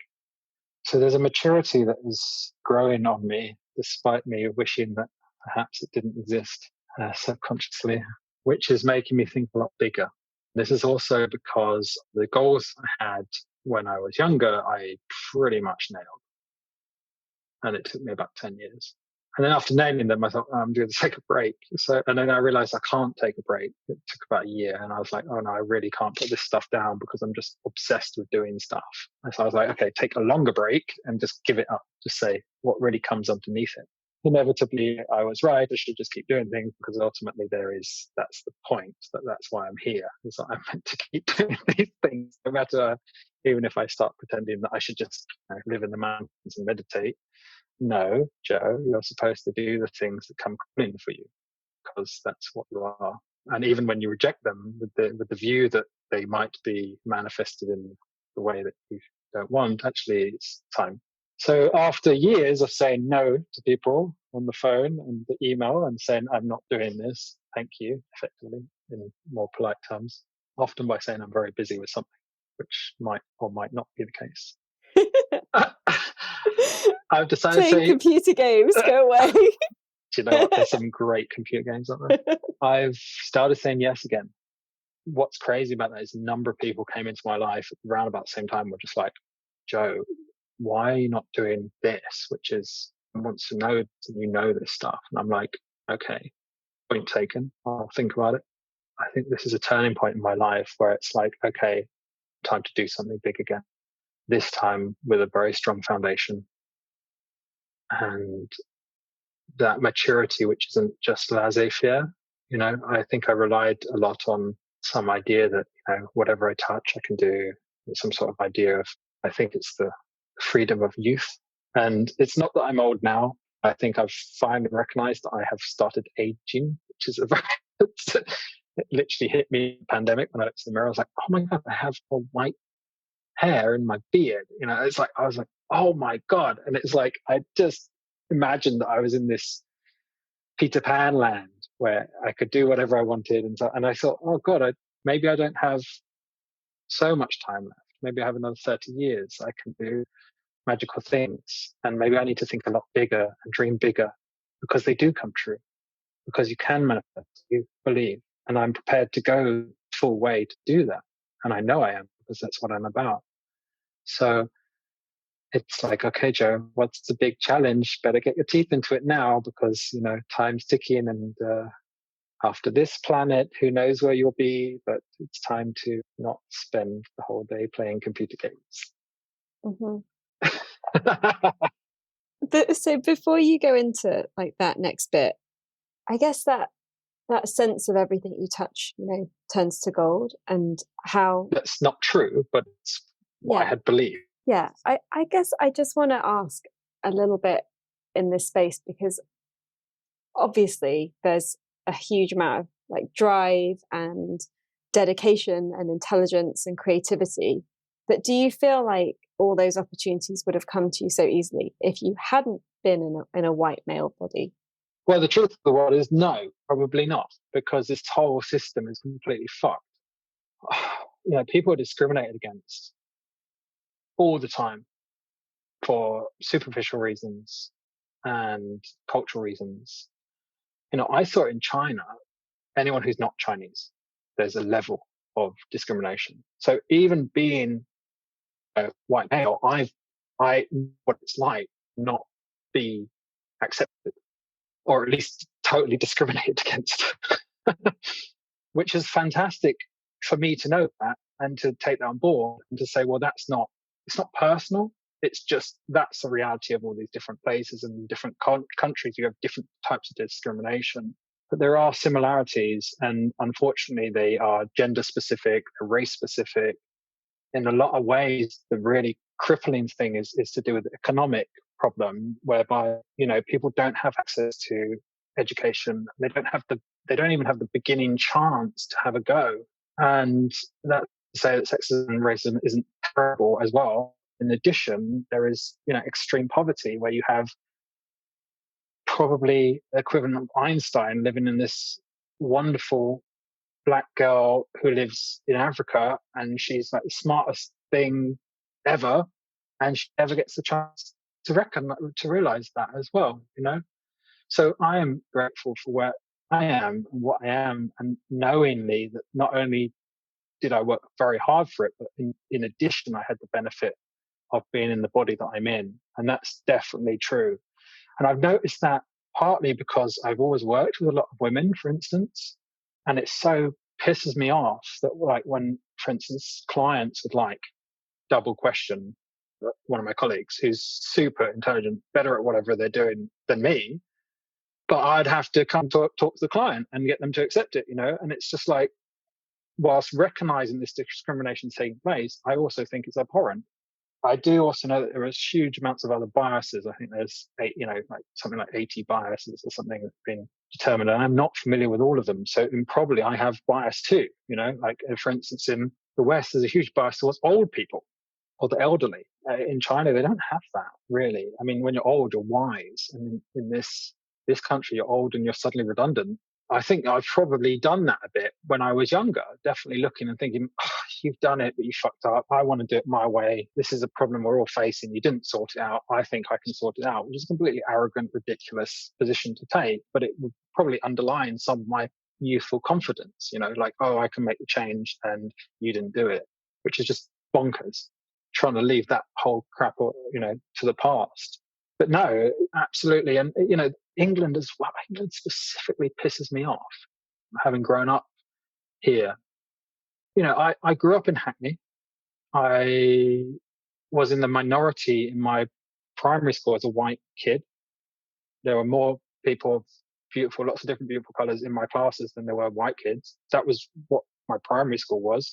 [SPEAKER 1] So there's a maturity that is growing on me, despite me wishing that perhaps it didn't exist subconsciously, which is making me think a lot bigger. This is also because the goals I had when I was younger, I pretty much nailed. And it took me about 10 years. And then after nailing them, I thought, I'm going to take a break. And then I realized I can't take a break. It took about a year. And I was like, oh no, I really can't put this stuff down because I'm just obsessed with doing stuff. And so I was like, okay, take a longer break and just give it up. Just say what really comes underneath it. Inevitably, I was right. I should just keep doing things because ultimately that's the point. That's why I'm here. Is that I'm meant to keep doing these things, no matter, even if I start pretending that I should just live in the mountains and meditate. No, Joe, you're supposed to do the things that come calling for you because that's what you are. And even when you reject them with the view that they might be manifested in the way that you don't want, actually it's time. So after years of saying no to people on the phone and the email and saying, I'm not doing this, thank you, effectively, in more polite terms, often by saying I'm very busy with something, which might or might not be the case. I've decided
[SPEAKER 2] playing computer games, go away.
[SPEAKER 1] Do you know what? There's some great computer games out there. I've started saying yes again. What's crazy about that is a number of people came into my life around about the same time were just like, Joe, why are you not doing this? Which is, wants to know this stuff. And I'm like, okay, point taken. I'll think about it. I think this is a turning point in my life where it's like, okay, time to do something big again. This time with a very strong foundation. And that maturity, which isn't just laissez-faire. I think I relied a lot on some idea that, whatever I touch, I can do. Some sort of idea of, I think it's the freedom of youth. And it's not that I'm old now. I think I've finally recognized that I have started aging, which is it literally hit me in the pandemic when I looked in the mirror. I was like, oh my God, I have a white hair in my beard. It's like, I was like, oh my God. And it's like, I just imagined that I was in this Peter Pan land where I could do whatever I wanted. And I thought, oh God, maybe I don't have so much time left. Maybe I have another 30 years. I can do magical things. And maybe I need to think a lot bigger and dream bigger because they do come true. Because you can manifest, you believe. And I'm prepared to go full way to do that. And I know I am because that's what I'm about. So it's like, okay, Joe, what's the big challenge? Better get your teeth into it now because, time's ticking and after this planet, who knows where you'll be, but it's time to not spend the whole day playing computer games.
[SPEAKER 2] Mm-hmm. So before you go into like that next bit, I guess that sense of everything you touch, turns to gold, and how
[SPEAKER 1] That's not true, but it's what I had believed.
[SPEAKER 2] Yeah. I guess I just want to ask a little bit in this space, because obviously there's a huge amount of like drive and dedication and intelligence and creativity. But do you feel like all those opportunities would have come to you so easily if you hadn't been in a white male body?
[SPEAKER 1] Well, the truth of the world is no, probably not, because this whole system is completely fucked. People are discriminated against all the time for superficial reasons and cultural reasons. I saw it in China. Anyone who's not Chinese, there's a level of discrimination. So even being a white male, I know what it's like not be accepted, or at least totally discriminated against, which is fantastic for me to know that and to take that on board and to say, well, it's not personal. It's just, that's the reality of all these different places and different countries. You have different types of discrimination, but there are similarities. And unfortunately, they are gender specific, they're race specific. In a lot of ways, the really crippling thing is to do with the economic problem, whereby, people don't have access to education. They don't even have the beginning chance to have a go. And that to say that sexism and racism isn't terrible as well. In addition, there is, extreme poverty, where you have probably the equivalent of Einstein living in this wonderful black girl who lives in Africa, and she's like the smartest thing ever, and she never gets the chance to realize that as well, So I am grateful for where I am and what I am, and knowingly that not only did I work very hard for it, but in addition, I had the benefit of being in the body that I'm in. And that's definitely true. And I've noticed that partly because I've always worked with a lot of women, for instance, and it so pisses me off that, like, when, for instance, clients would like double question one of my colleagues who's super intelligent, better at whatever they're doing than me, but I'd have to come talk to the client and get them to accept it, and it's just like, whilst recognizing this discrimination taking place, I also think it's abhorrent. I do also know that there is huge amounts of other biases. I think there's something like 80 biases or something that's been determined, and I'm not familiar with all of them. So probably I have bias too. Like, for instance, in the West, there's a huge bias towards old people or the elderly. In China, they don't have that really. I mean, when you're old, you're wise, and in this country, you're old and you're suddenly redundant. I think I've probably done that a bit when I was younger, definitely looking and thinking, you've done it, but you fucked up. I want to do it my way. This is a problem we're all facing. You didn't sort it out. I think I can sort it out, which is a completely arrogant, ridiculous position to take, but it would probably underline some of my youthful confidence, like, I can make the change and you didn't do it, which is just bonkers, trying to leave that whole crap, to the past. But no, absolutely. And, England as well. England specifically pisses me off, having grown up here. I grew up in Hackney. I was in the minority in my primary school as a white kid. There were more people of lots of different beautiful colors in my classes than there were white kids. That was what my primary school was.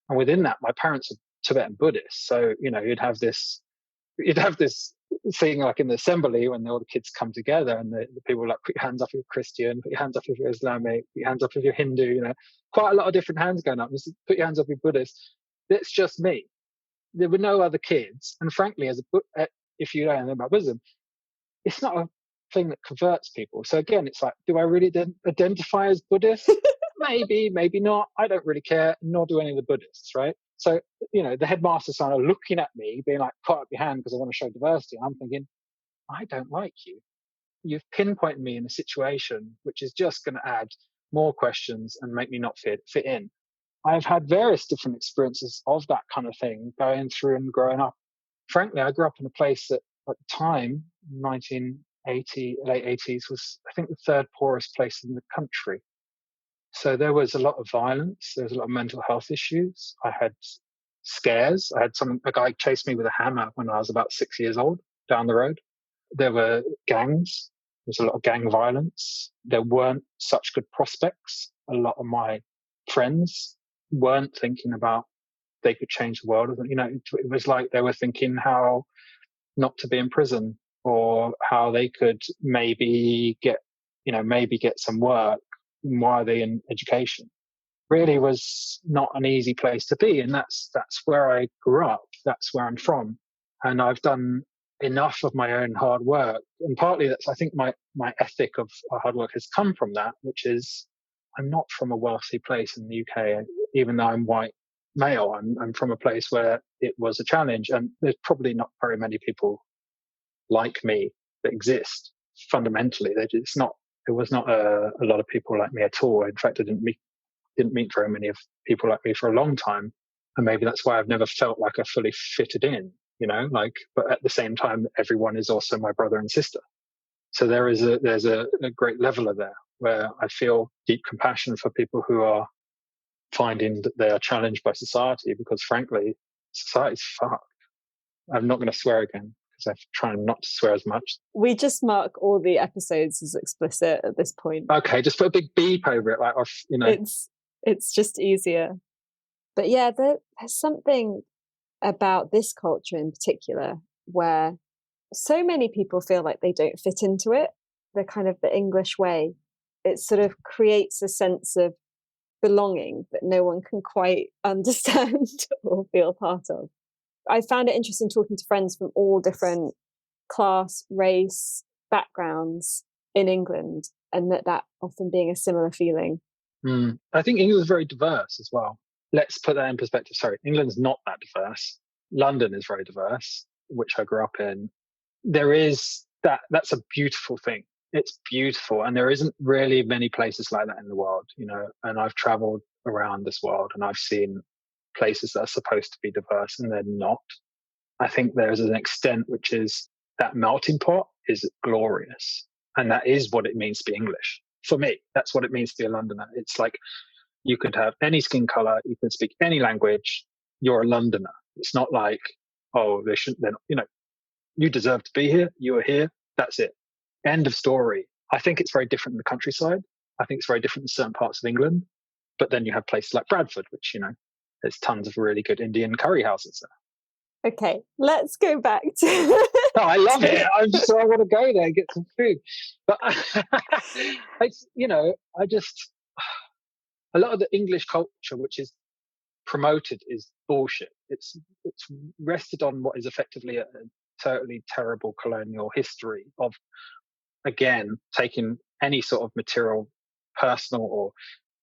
[SPEAKER 1] And within that, my parents are Tibetan Buddhists. So, you'd have this thing like in the assembly when all the kids come together, and the people like, put your hands up if you're Christian, put your hands up if you're Islamic, put your hands up if you're Hindu, quite a lot of different hands going up. Just put your hands up if you're Buddhist. It's just me. There were no other kids. And frankly, if you don't know about Buddhism, it's not a thing that converts people. So again, it's like, do I really identify as Buddhist? Maybe, maybe not. I don't really care, nor do any of the Buddhists, right? So, the headmaster's kind of looking at me, being like, put up your hand because I want to show diversity. And I'm thinking, I don't like you. You've pinpointed me in a situation which is just going to add more questions and make me not fit in. I've had various different experiences of that kind of thing going through and growing up. Frankly, I grew up in a place that at the time, 1980, late 80s, was, I think, the third poorest place in the country. So there was a lot of violence. There was a lot of mental health issues. I had scares. I had a guy chase me with a hammer when I was about 6 years old down the road. There were gangs. There was a lot of gang violence. There weren't such good prospects. A lot of my friends weren't thinking about they could change the world. It was like they were thinking how not to be in prison, or how they could maybe get some work. Why are they in education? Really was not an easy place to be. And that's where I grew up. That's where I'm from. And I've done enough of my own hard work. And partly that's, I think my ethic of hard work has come from that, which is I'm not from a wealthy place in the UK. Even though I'm white male, I'm from a place where it was a challenge. And there's probably not very many people like me that exist fundamentally. There was not a lot of people like me at all. In fact, I didn't meet very many of people like me for a long time. And maybe that's why I've never felt like I fully fitted in, but at the same time, everyone is also my brother and sister. So there's a great leveler there where I feel deep compassion for people who are finding that they are challenged by society, because frankly, society's fucked. I'm not going to swear again because I'm trying not to swear as much.
[SPEAKER 3] We just mark all the episodes as explicit at this point.
[SPEAKER 1] Okay, just put a big beep over it,
[SPEAKER 3] It's just easier. But yeah, there's something about this culture in particular where so many people feel like they don't fit into it. The kind of the English way, it sort of creates a sense of belonging that no one can quite understand or feel part of. I found it interesting talking to friends from all different class, race, backgrounds in England, and that often being a similar feeling.
[SPEAKER 1] I think England is very diverse as well. Let's put that in perspective. Sorry, England's not that diverse. London is very diverse, which I grew up in. There is that's a beautiful thing. It's beautiful. And there isn't really many places like that in the world, and I've traveled around this world and I've seen places that are supposed to be diverse and they're not. I think there's an extent which is that melting pot is glorious. And that is what it means to be English. For me, that's what it means to be a Londoner. It's like you could have any skin color, you can speak any language, you're a Londoner. It's not like, oh, you deserve to be here, you are here, that's it. End of story. I think it's very different in the countryside. I think it's very different in certain parts of England. But then you have places like Bradford, which, there's tons of really good Indian curry houses there.
[SPEAKER 3] Okay, let's go back to...
[SPEAKER 1] Oh, I love it. I want to go there and get some food. But a lot of the English culture, which is promoted, is bullshit. It's rested on what is effectively a totally terrible colonial history of, again, taking any sort of material, personal or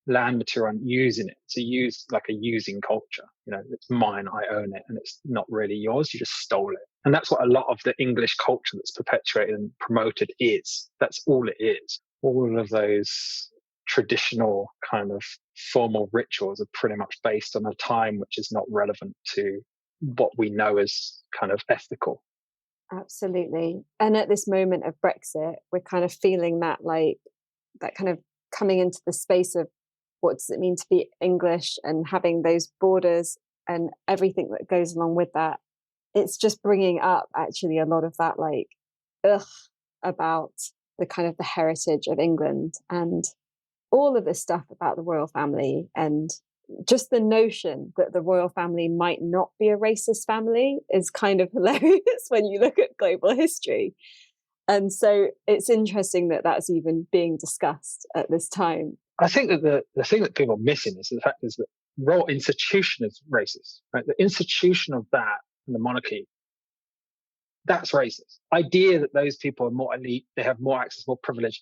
[SPEAKER 1] land material, and using it to use like a using culture. It's mine, I own it, and it's not really yours. You just stole it. And that's what a lot of the English culture that's perpetuated and promoted is. That's all it is. All of those traditional kind of formal rituals are pretty much based on a time which is not relevant to what we know as kind of ethical.
[SPEAKER 3] Absolutely. And at this moment of Brexit, we're kind of feeling that kind of coming into the space of what does it mean to be English, and having those borders and everything that goes along with that. It's just bringing up actually a lot of that about the kind of the heritage of England and all of this stuff about the royal family, and just the notion that the royal family might not be a racist family is kind of hilarious when you look at global history. And so it's interesting that that's even being discussed at this time.
[SPEAKER 1] I think that the thing that people are missing is the fact is that royal institution is racist, right? The institution of that and the monarchy, that's racist. Idea that those people are more elite, they have more access, more privilege,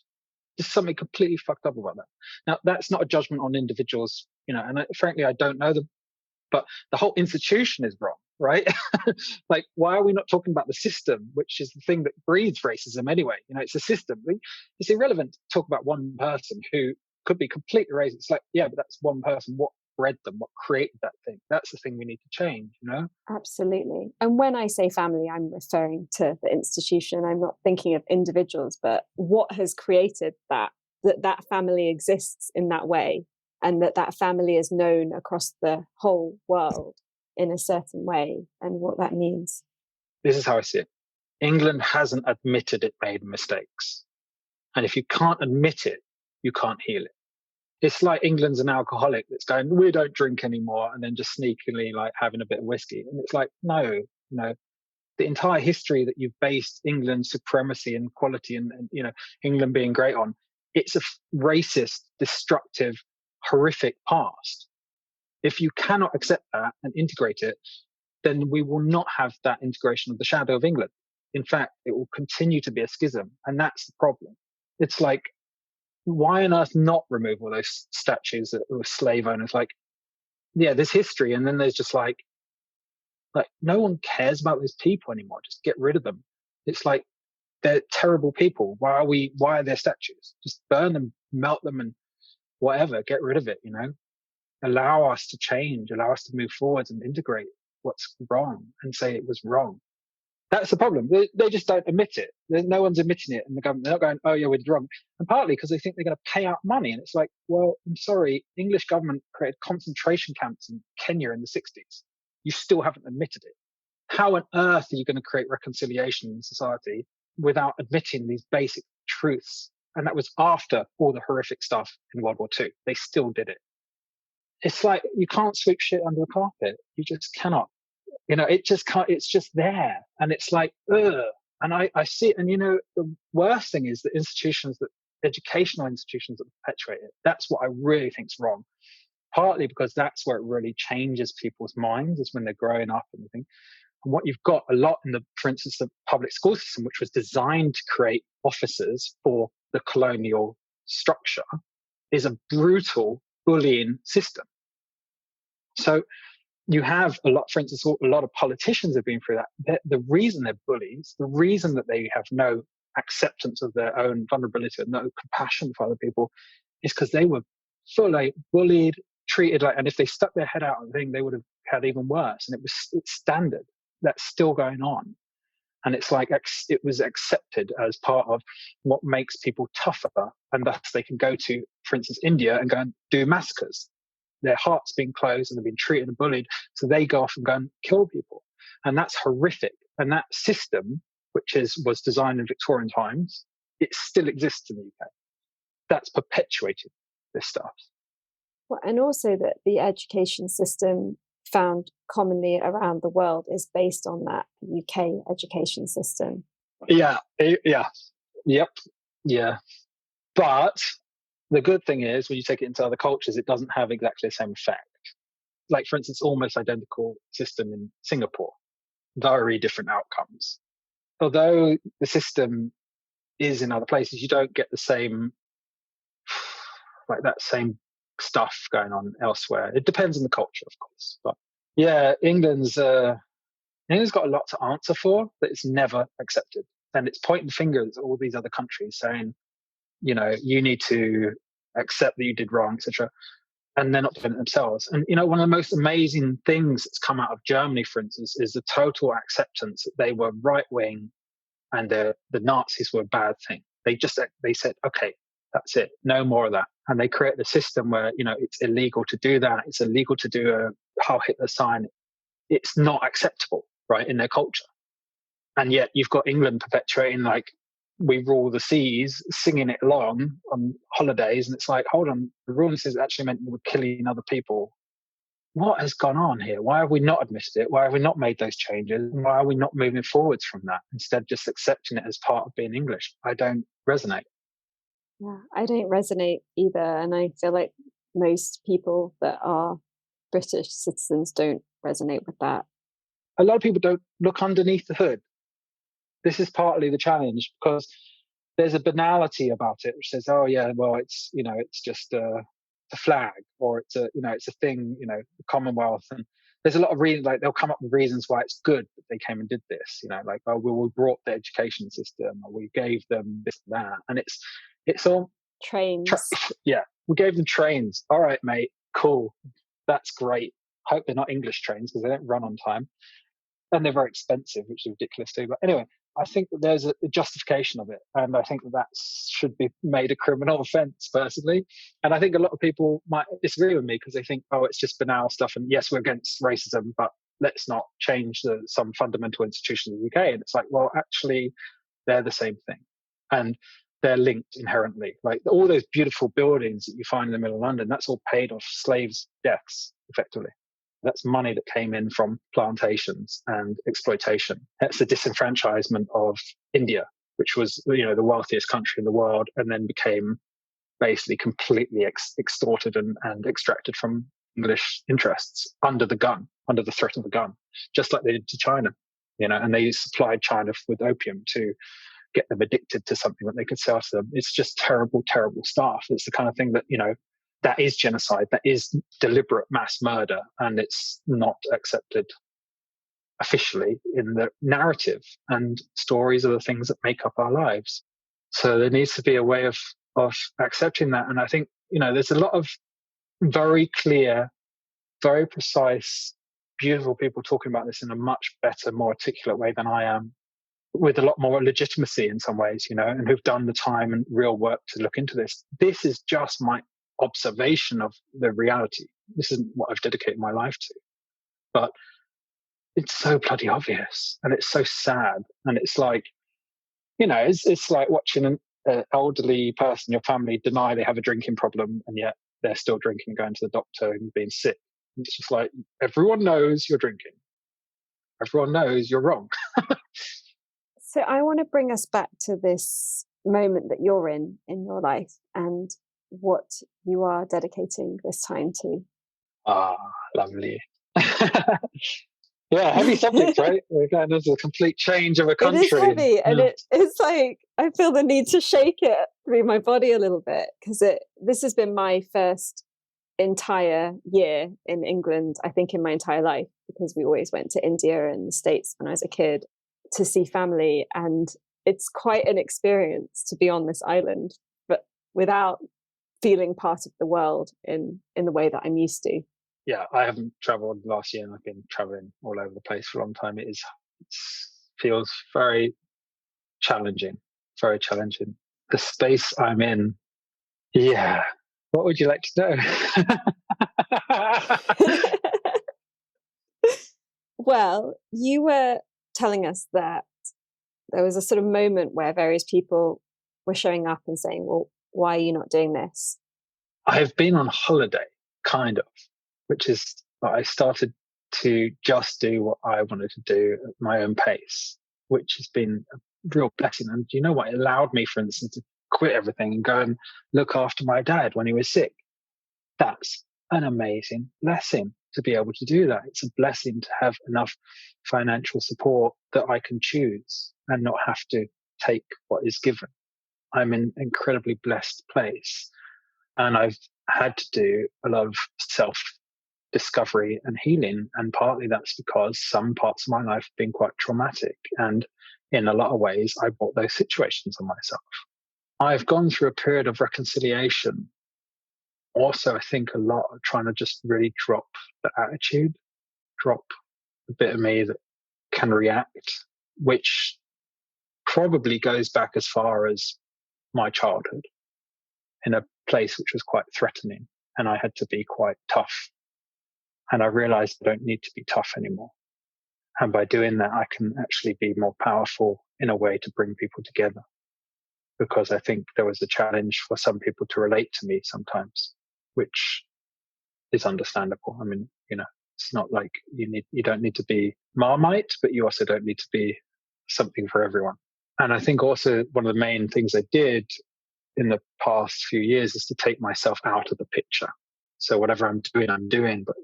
[SPEAKER 1] there's something completely fucked up about that. Now, that's not a judgment on individuals, and frankly, I don't know them, but the whole institution is wrong, right? Like, why are we not talking about the system, which is the thing that breeds racism anyway? It's a system. It's irrelevant to talk about one person who could be completely racist. It's like, yeah, but that's one person. What bred them? What created that thing? That's the thing we need to change,
[SPEAKER 3] Absolutely. And when I say family, I'm referring to the institution. I'm not thinking of individuals, but what has created that family exists in that way, and that family is known across the whole world. in a certain way and what that means.
[SPEAKER 1] This is how I see it. England hasn't admitted it made mistakes. And if you can't admit it, you can't heal it. It's like England's an alcoholic that's going, we don't drink anymore, and then just sneakily like having a bit of whiskey. And it's like, no, the entire history that you've based England's supremacy and quality and England being great on, it's a racist, destructive, horrific past. If you cannot accept that and integrate it, then we will not have that integration of the shadow of England. In fact, it will continue to be a schism. And that's the problem. It's like, why on earth not remove all those statues that were slave owners? Like, yeah, there's history. And then there's just like no one cares about those people anymore. Just get rid of them. It's like, they're terrible people. Why are there statues? Just burn them, melt them, and whatever, get rid of it, allow us to change, allow us to move forwards and integrate what's wrong and say it was wrong. That's the problem. They just don't admit it. No one's admitting it in the government. They're not going, oh yeah, we're wrong. And partly because they think they're going to pay out money. And it's like, well, I'm sorry, English government created concentration camps in Kenya in the 60s. You still haven't admitted it. How on earth are you going to create reconciliation in society without admitting these basic truths? And that was after all the horrific stuff in World War II. They still did it. It's like, you can't sweep shit under the carpet. You just cannot. It just can't, it's just there. And it's like, ugh. And I see it. And, the worst thing is that educational institutions that perpetuate it, that's what I really think is wrong. Partly because that's where it really changes people's minds, is when they're growing up and everything. And what you've got a lot in for instance, the public school system, which was designed to create officers for the colonial structure, is a brutal bullying system. So you have for instance, a lot of politicians have been through that. The reason they're bullies, the reason that they have no acceptance of their own vulnerability and no compassion for other people, is because they were fully bullied, treated like, and if they stuck their head out on the thing, they would have had even worse. And it's standard. That's still going on. And it's like, it was accepted as part of what makes people tougher. And thus they can go to, for instance, India and go and do massacres. Their heart's been closed and they've been treated and bullied. So they go off and go and kill people. And that's horrific. And that system, which was designed in Victorian times, it still exists in the UK. That's perpetuated this stuff.
[SPEAKER 3] Well, and also that the education system found commonly around the world is based on that UK education system.
[SPEAKER 1] Yeah. Yep. Yeah. But the good thing is, when you take it into other cultures, it doesn't have exactly the same effect. Like, for instance, almost identical system in Singapore, very different outcomes. Although the system is in other places, you don't get the same, like that same stuff going on elsewhere. It depends on the culture, of course. But yeah, England's got a lot to answer for that it's never accepted. And it's pointing fingers at all these other countries saying, you need to accept that you did wrong, etc. And they're not doing it themselves. And, one of the most amazing things that's come out of Germany, for instance, is the total acceptance that they were right-wing and the Nazis were a bad thing. They said, okay, that's it. No more of that. And they created a system where, it's illegal to do that. It's illegal to do a Heil Hitler sign. It's not acceptable, right, in their culture. And yet you've got England perpetuating, like, we rule the seas, singing it along on holidays. And it's like, hold on, the ruling seas actually meant you were killing other people. What has gone on here? Why have we not admitted it? Why have we not made those changes? And why are we not moving forwards from that? Instead, just accepting it as part of being English. I don't resonate.
[SPEAKER 3] Yeah, I don't resonate either. And I feel like most people that are British citizens don't resonate with that.
[SPEAKER 1] A lot of people don't look underneath the hood. This is partly the challenge, because there's a banality about it, which says, oh yeah, well, it's, it's just a flag, or it's a thing, the Commonwealth. And there's a lot of reasons, like they'll come up with reasons why it's good that they came and did this, like, oh, we brought the education system, or we gave them this and that. And it's all
[SPEAKER 3] trains.
[SPEAKER 1] Yeah. We gave them trains. All right, mate. Cool. That's great. Hope they're not English trains, because they don't run on time. And they're very expensive, which is ridiculous too. But anyway, I think that there's a justification of it. And I think that should be made a criminal offense, personally. And I think a lot of people might disagree with me because they think, oh, it's just banal stuff. And yes, we're against racism, but let's not change some fundamental institution in the UK. And it's like, well, actually, they're the same thing. And they're linked inherently. Like all those beautiful buildings that you find in the middle of London, that's all paid off slaves' deaths, effectively. That's money that came in from plantations and exploitation. That's the disenfranchisement of India, which was, the wealthiest country in the world, and then became basically completely extorted and extracted from English interests under the threat of the gun, just like they did to China, and they supplied China with opium to get them addicted to something that they could sell to them. It's just terrible, terrible stuff. It's the kind of thing that, that is genocide, that is deliberate mass murder, and it's not accepted officially in the narrative. And stories are the things that make up our lives. So there needs to be a way of accepting that. And I think, there's a lot of very clear, very precise, beautiful people talking about this in a much better, more articulate way than I am, with a lot more legitimacy in some ways, and who've done the time and real work to look into this. This is just my observation of the reality. This isn't what I've dedicated my life to. But it's so bloody obvious, and it's so sad. And it's like, it's like watching an elderly person, your family, deny they have a drinking problem, and yet they're still drinking, going to the doctor and being sick. And it's just like, everyone knows you're drinking. Everyone knows you're wrong.
[SPEAKER 3] So I want to bring us back to this moment that you're in your life and what you are dedicating this time to.
[SPEAKER 1] Lovely. Yeah, heavy subject, right? We're going into a complete change of a country.
[SPEAKER 3] It is heavy, and it's like I feel the need to shake it through my body a little bit, because this has been my first entire year in England, I think, in my entire life, because we always went to India and the States when I was a kid to see family, and it's quite an experience to be on this island, but without feeling part of the world in the way that I'm used to.
[SPEAKER 1] Yeah, I haven't traveled last year, and I've been traveling all over the place for a long time. It feels very challenging, very challenging. The space I'm in, yeah. What would you like to know?
[SPEAKER 3] Well, you were telling us that there was a sort of moment where various people were showing up and saying, well, why are you not doing this?
[SPEAKER 1] I've been on holiday, kind of, which is, I started to just do what I wanted to do at my own pace, which has been a real blessing. And you know what? It allowed me, for instance, to quit everything and go and look after my dad when he was sick. That's an amazing blessing to be able to do that. It's a blessing to have enough financial support that I can choose and not have to take what is given. I'm in an incredibly blessed place, and I've had to do a lot of self-discovery and healing, and partly that's because some parts of my life have been quite traumatic, and in a lot of ways I brought those situations on myself. I've gone through a period of reconciliation. Also, I think a lot of trying to just really drop the attitude, drop a bit of me that can react, which probably goes back as far as my childhood, in a place which was quite threatening, and I had to be quite tough. And I realized I don't need to be tough anymore. And by doing that, I can actually be more powerful in a way to bring people together. Because I think there was a challenge for some people to relate to me sometimes, which is understandable. I mean, it's not like you don't need to be Marmite, but you also don't need to be something for everyone. And I think also one of the main things I did in the past few years is to take myself out of the picture. So whatever I'm doing, but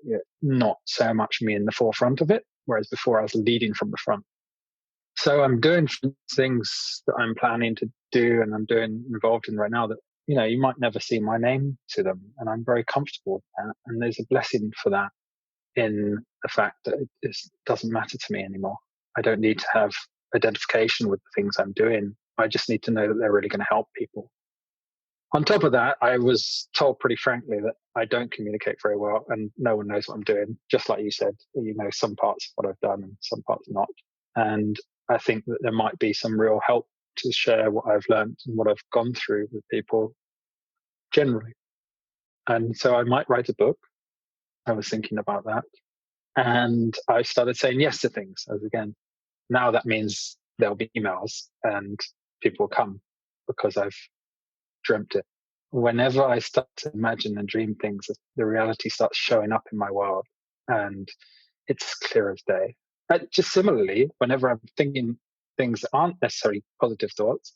[SPEAKER 1] not so much me in the forefront of it. Whereas before I was leading from the front. So I'm doing things that I'm planning to do and I'm involved in right now that, you might never see my name to them. And I'm very comfortable with that. And there's a blessing for that in the fact that it doesn't matter to me anymore. I don't need to have identification with the things I'm doing. I just need to know that they're really going to help people. On top of that, I was told pretty frankly that I don't communicate very well and no one knows what I'm doing. Just like you said, some parts of what I've done and some parts not. And I think that there might be some real help to share what I've learned and what I've gone through with people generally. And so I might write a book. I was thinking about that. And I started saying yes to things. As again, now that means there'll be emails and people will come because I've dreamt it. Whenever I start to imagine and dream things, the reality starts showing up in my world, and it's clear as day. Just similarly, whenever I'm thinking things that aren't necessarily positive thoughts,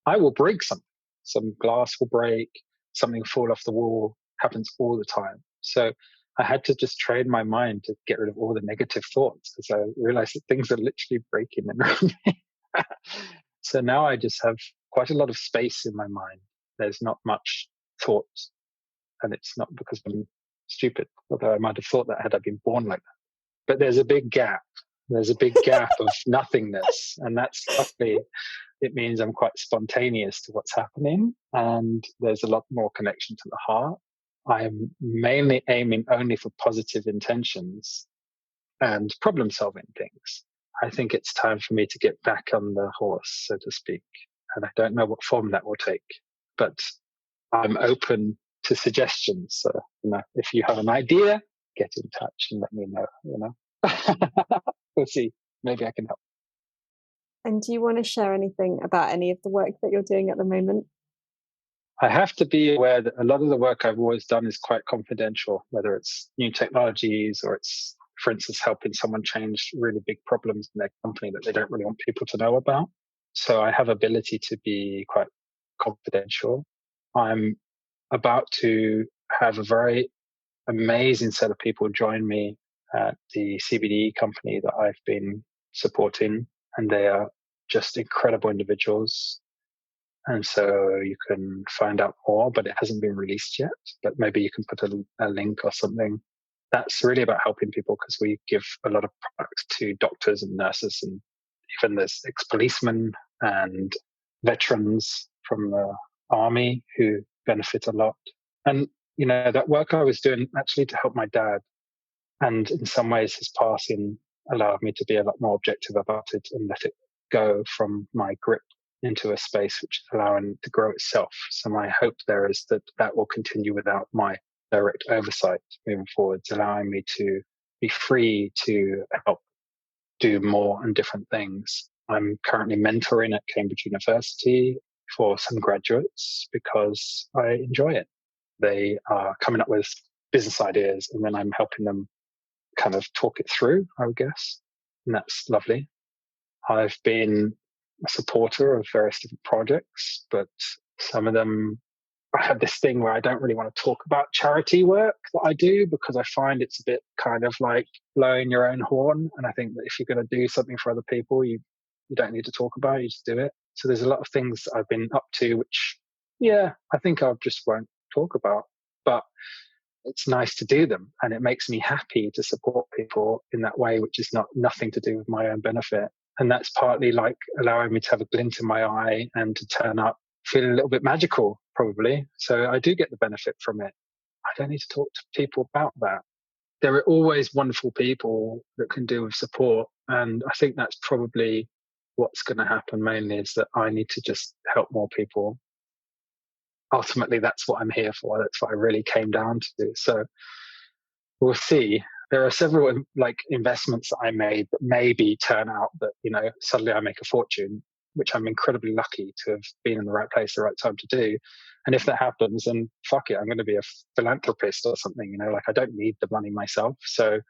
[SPEAKER 1] I will break something. Some glass will break, something will fall off the wall. Happens all the time. So I had to just train my mind to get rid of all the negative thoughts, because I realized that things are literally breaking around me. So now I just have quite a lot of space in my mind. There's not much thought, and it's not because I'm stupid, although I might have thought that had I been born like that. But there's a big gap. There's a big gap of nothingness, and that's lovely. It means I'm quite spontaneous to what's happening, and there's a lot more connection to the heart. I'm mainly aiming only for positive intentions and problem solving things. I think it's time for me to get back on the horse, so to speak. And I don't know what form that will take, but I'm open to suggestions. So, if you have an idea, get in touch and let me know, We'll see. Maybe I can help.
[SPEAKER 3] And do you want to share anything about any of the work that you're doing at the moment?
[SPEAKER 1] I have to be aware that a lot of the work I've always done is quite confidential, whether it's new technologies or it's, for instance, helping someone change really big problems in their company that they don't really want people to know about. So I have ability to be quite confidential. I'm about to have a very amazing set of people join me at the CBD company that I've been supporting, and they are just incredible individuals. And so you can find out more, but it hasn't been released yet. But maybe you can put a link or something. That's really about helping people, because we give a lot of products to doctors and nurses, and even there's ex-policemen and veterans from the army who benefit a lot. And, that work I was doing actually to help my dad. And in some ways, his passing allowed me to be a lot more objective about it and let it go from my grip into a space which is allowing it to grow itself. So my hope there is that will continue without my direct oversight moving forwards, allowing me to be free to help do more and different things. I'm currently mentoring at Cambridge University for some graduates because I enjoy it. They are coming up with business ideas, and then I'm helping them kind of talk it through, I would guess. And that's lovely. I've been a supporter of various different projects, but some of them, I have this thing where I don't really want to talk about charity work that I do, because I find it's a bit kind of like blowing your own horn. And I think that if you're going to do something for other people, you don't need to talk about it, you just do it. So there's a lot of things I've been up to, which, I think I just won't talk about. But it's nice to do them, and it makes me happy to support people in that way, which is nothing to do with my own benefit. And that's partly like allowing me to have a glint in my eye and to turn up feeling a little bit magical, probably. So I do get the benefit from it. I don't need to talk to people about that. There are always wonderful people that can do with support. And I think that's probably what's going to happen mainly, is that I need to just help more people. Ultimately, that's what I'm here for. That's what I really came down to. So we'll see. There are several investments that I made that maybe turn out that, suddenly I make a fortune, which I'm incredibly lucky to have been in the right place, the right time to do. And if that happens, then fuck it, I'm going to be a philanthropist or something, I don't need the money myself. So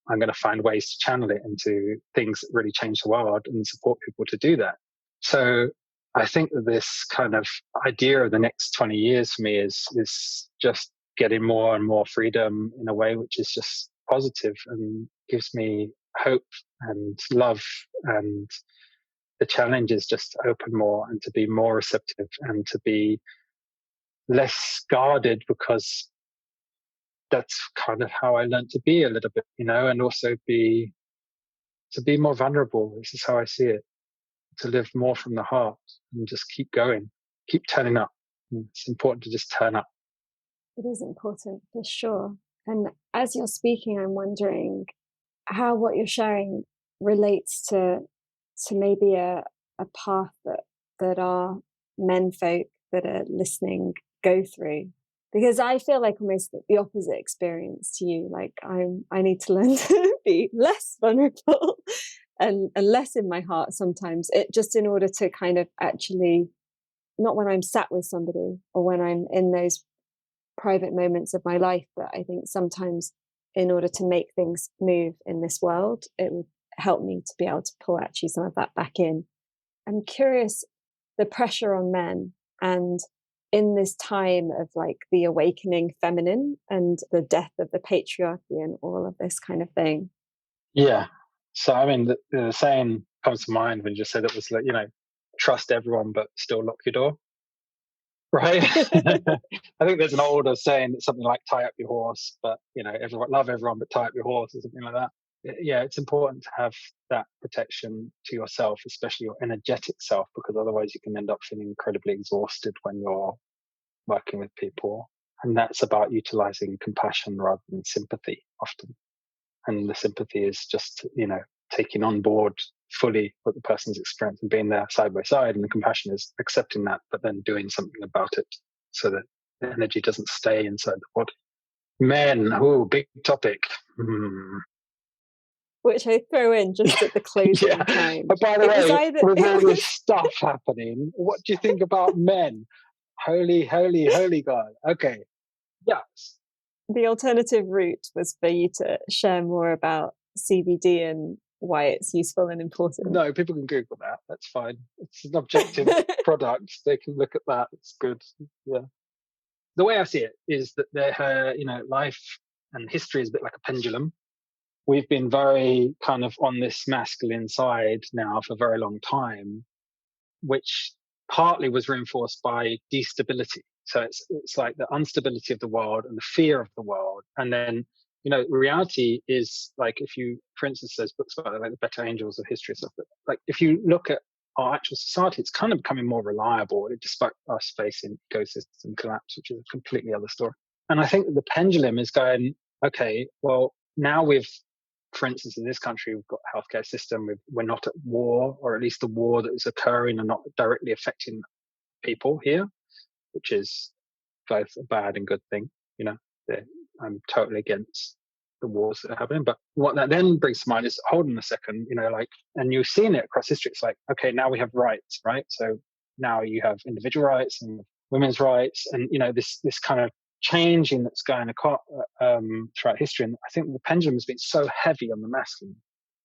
[SPEAKER 1] I'm going to find ways to channel it into things that really change the world and support people to do that. So I think that this kind of idea of the next 20 years for me is just getting more and more freedom in a way which is just positive and gives me hope and love. And the challenge is just to open more and to be more receptive and to be less guarded, because that's kind of how I learned to be a little bit, and also to be more vulnerable. This is how I see it. To live more from the heart and just keep going, keep turning up. It's important to just turn up.
[SPEAKER 3] It is important, for sure. And as you're speaking, I'm wondering how what you're sharing relates to maybe a path that our men folk that are listening go through. Because I feel like almost the opposite experience to you. Like I need to learn to be less vulnerable and less in my heart sometimes. It just in order to kind of actually, not when I'm sat with somebody or when I'm in those private moments of my life, but I think sometimes in order to make things move in this world, it would help me to be able to pull actually some of that back in. I'm curious, the pressure on men, and in this time of like the awakening feminine and the death of the patriarchy and all of this kind of thing.
[SPEAKER 1] Yeah. So, I mean, the saying comes to mind when you just said it was like, trust everyone, but still lock your door. Right. I think there's an older saying that's something like tie up your horse, but everyone love everyone, but tie up your horse or something like that. Yeah, it's important to have that protection to yourself, especially your energetic self, because otherwise you can end up feeling incredibly exhausted when you're working with people. And that's about utilizing compassion rather than sympathy often. And the sympathy is just, taking on board fully what the person's experienced and being there side by side. And the compassion is accepting that, but then doing something about it so that the energy doesn't stay inside the body. Men, big topic.
[SPEAKER 3] Which I throw in just at the closing time.
[SPEAKER 1] But by the way, with all this stuff happening, what do you think about men? Holy God. Okay. Yes.
[SPEAKER 3] The alternative route was for you to share more about CBD and why it's useful and important.
[SPEAKER 1] No, people can Google that. That's fine. It's an objective product. They can look at that. It's good. Yeah. The way I see it is that life and history is a bit like a pendulum. We've been very kind of on this masculine side now for a very long time, which partly was reinforced by destability. So it's like the instability of the world and the fear of the world. And then, reality is like, if you, for instance, there's books about like the better angels of history and stuff, but like if you look at our actual society, it's kind of becoming more reliable despite us facing ecosystem collapse, which is a completely other story. And I think that the pendulum is going, okay, well, now for instance, in this country, we've got a healthcare system. We're not at war, or at least the war that is occurring and not directly affecting people here, which is both a bad and good thing. I'm totally against the wars that are happening. But what that then brings to mind is, hold on a second, and you've seen it across history. It's like, okay, now we have rights, right? So now you have individual rights and women's rights, and this kind of changing that's going throughout history. And I think the pendulum has been so heavy on the masculine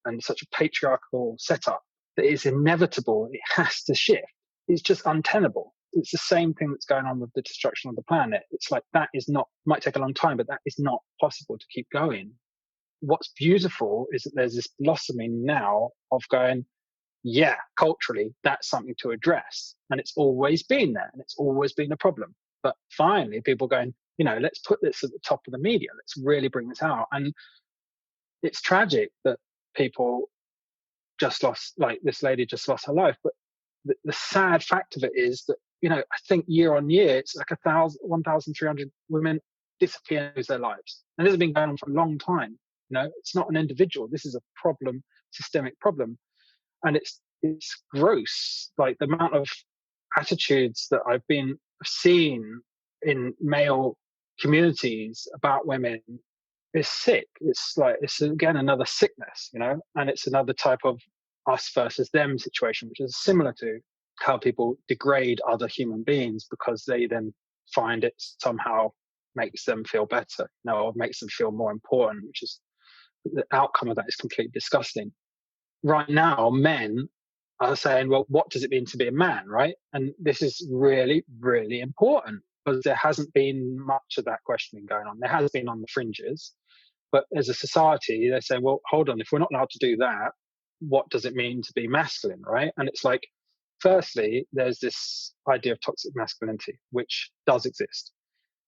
[SPEAKER 1] and such a patriarchal setup that it's inevitable. It has to shift. It's just untenable. It's the same thing that's going on with the destruction of the planet. It's like that is not, might take a long time, but that is not possible to keep going. What's beautiful is that there's this blossoming now of going, yeah, culturally, that's something to address. And it's always been there and it's always been a problem. But finally, people going, let's put this at the top of the media. Let's really bring this out. And it's tragic that people just lost, like this lady just lost her life. But the sad fact of it is that, I think year on year, it's like 1,300 women disappear and lose their lives. And this has been going on for a long time. It's not an individual. This is a problem, systemic problem. And it's gross. Like the amount of attitudes that I've been seeing in male communities about women is sick. It's like, it's again another sickness, and it's another type of us versus them situation, which is similar to how people degrade other human beings because they then find it somehow makes them feel better, or makes them feel more important, which is the outcome of that is completely disgusting. Right now, men are saying, well, what does it mean to be a man, right? And this is really, really important because there hasn't been much of that questioning going on. There has been on the fringes, but as a society, they say, well, hold on, if we're not allowed to do that, what does it mean to be masculine, right? And it's like, firstly, there's this idea of toxic masculinity, which does exist.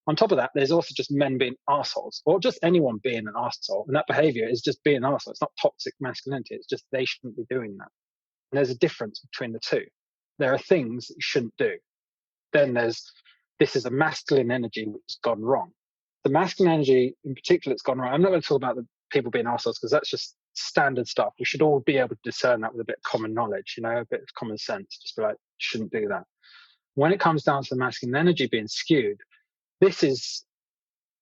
[SPEAKER 1] On top of that, there's also just men being assholes, or just anyone being an arsehole. And that behavior is just being an arsehole. It's not toxic masculinity. It's just they shouldn't be doing that. And there's a difference between the two. There are things that you shouldn't do. Then this is a masculine energy which has gone wrong. The masculine energy in particular that's gone wrong. I'm not going to talk about the people being assholes because that's just standard stuff. We should all be able to discern that with a bit of common knowledge, a bit of common sense. Just be like, shouldn't do that. When it comes down to the masculine energy being skewed, this is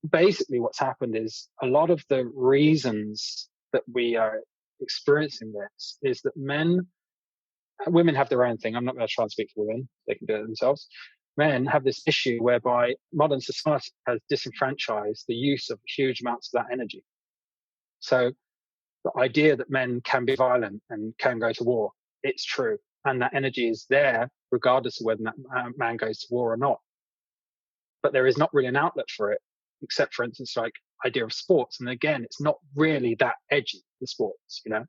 [SPEAKER 1] basically what's happened. Is a lot of the reasons that we are experiencing this is that women have their own thing. I'm not going to try and speak for women. They can do it themselves. Men have this issue whereby modern society has disenfranchised the use of huge amounts of that energy. So the idea that men can be violent and can go to war, it's true. And that energy is there regardless of whether that man goes to war or not. But there is not really an outlet for it, except for instance, like idea of sports. And again, it's not really that edgy, the sports, you know?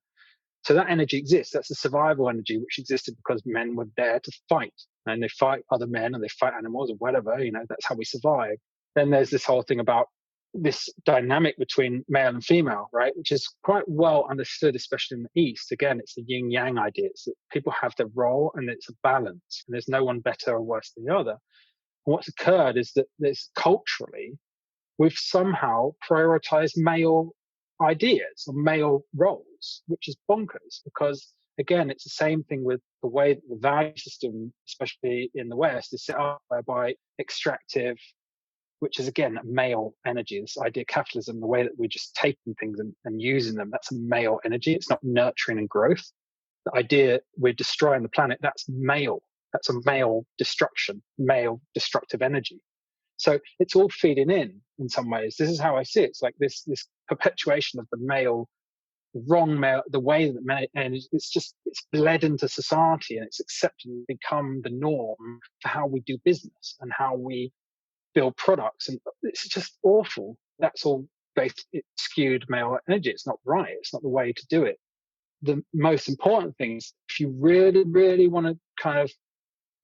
[SPEAKER 1] So that energy exists. That's the survival energy, which existed because men were there to fight, and they fight other men and they fight animals or whatever, you know, that's how we survive. Then there's this whole thing about this dynamic between male and female, right? Which is quite well understood, especially in the East. Again, it's the yin yang idea. It's that people have their role and it's a balance, and there's no one better or worse than the other. And what's occurred is that there's culturally, we've somehow prioritized male ideas or male roles, which is bonkers, because again, it's the same thing with the way that the value system, especially in the West, is set up whereby extractive, which is again male energy, this idea of capitalism, the way that we're just taking things and using them, that's a male energy. It's not nurturing and growth. The idea we're destroying the planet, that's male. That's a male destruction, male destructive energy. So it's all feeding in some ways. This is how I see it. It's like this perpetuation of the male, wrong male, the way that men, and it's bled into society, and it's accepted and become the norm for how we do business and how we build products. And it's just awful. That's all based, it's skewed male energy. It's not right. It's not the way to do it. The most important thing is, if you really, really want to kind of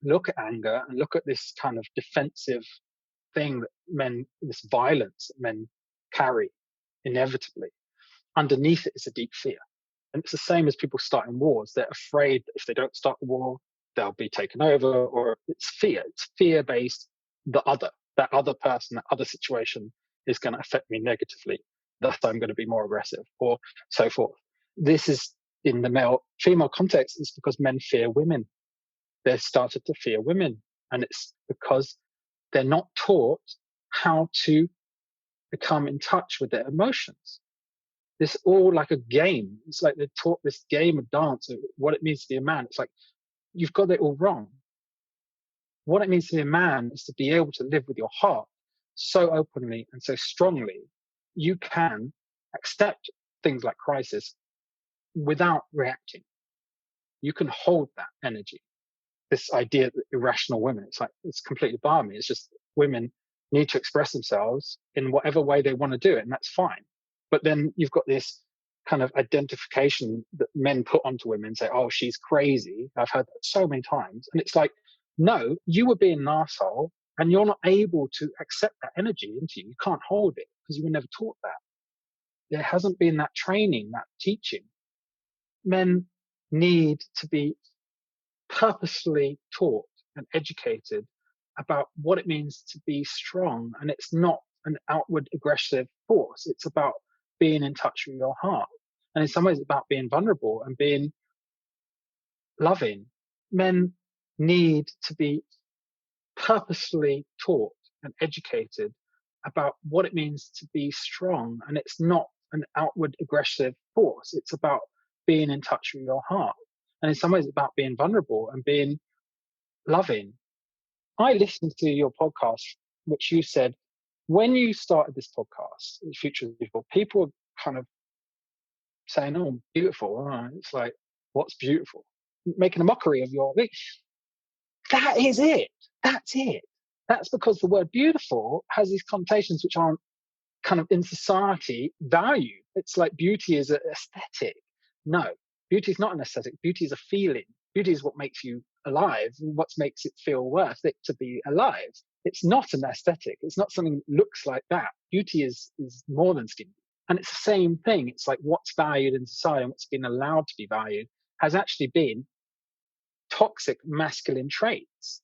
[SPEAKER 1] look at anger and look at this kind of defensive thing that men, this violence that men carry inevitably, underneath it is a deep fear. And it's the same as people starting wars. They're afraid that if they don't start the war, they'll be taken over, or it's fear. It's fear-based. That other person, that other situation is going to affect me negatively. Thus, I'm going to be more aggressive, or so forth. This is in the male-female context. It's because men fear women. They've started to fear women. And it's because they're not taught how to become in touch with their emotions. It's all like a game. It's like they're taught this game of dance of what it means to be a man. It's like, you've got it all wrong. What it means to be a man is to be able to live with your heart so openly and so strongly. You can accept things like crisis without reacting. You can hold that energy. This idea that irrational women, it's like, it's completely balmy. It's just women need to express themselves in whatever way they want to do it, and that's fine. But then you've got this kind of identification that men put onto women, say, oh, she's crazy. I've heard that so many times. And it's like, no, you were being an arsehole and you're not able to accept that energy into you. You can't hold it because you were never taught that. There hasn't been that training, that teaching. Men need to be purposefully taught and educated about what it means to be strong. And it's not an outward aggressive force. It's about being in touch with your heart. And in some ways, it's about being vulnerable and being loving. Men need to be purposefully taught and educated about what it means to be strong. And it's not an outward aggressive force. It's about being in touch with your heart. And in some ways, it's about being vulnerable and being loving. I listened to your podcast, which you said, when you started this podcast, The Future of Beautiful, people were kind of saying, oh, beautiful. It's like, what's beautiful? Making a mockery of your wish. That is it. That's it. That's because the word beautiful has these connotations which aren't kind of in society valued. It's like beauty is an aesthetic. No, beauty is not an aesthetic. Beauty is a feeling. Beauty is what makes you alive, what makes it feel worth it to be alive. It's not an aesthetic. It's not something that looks like that. Beauty is more than skin. And it's the same thing. It's like what's valued in society and what's been allowed to be valued has actually been toxic masculine traits,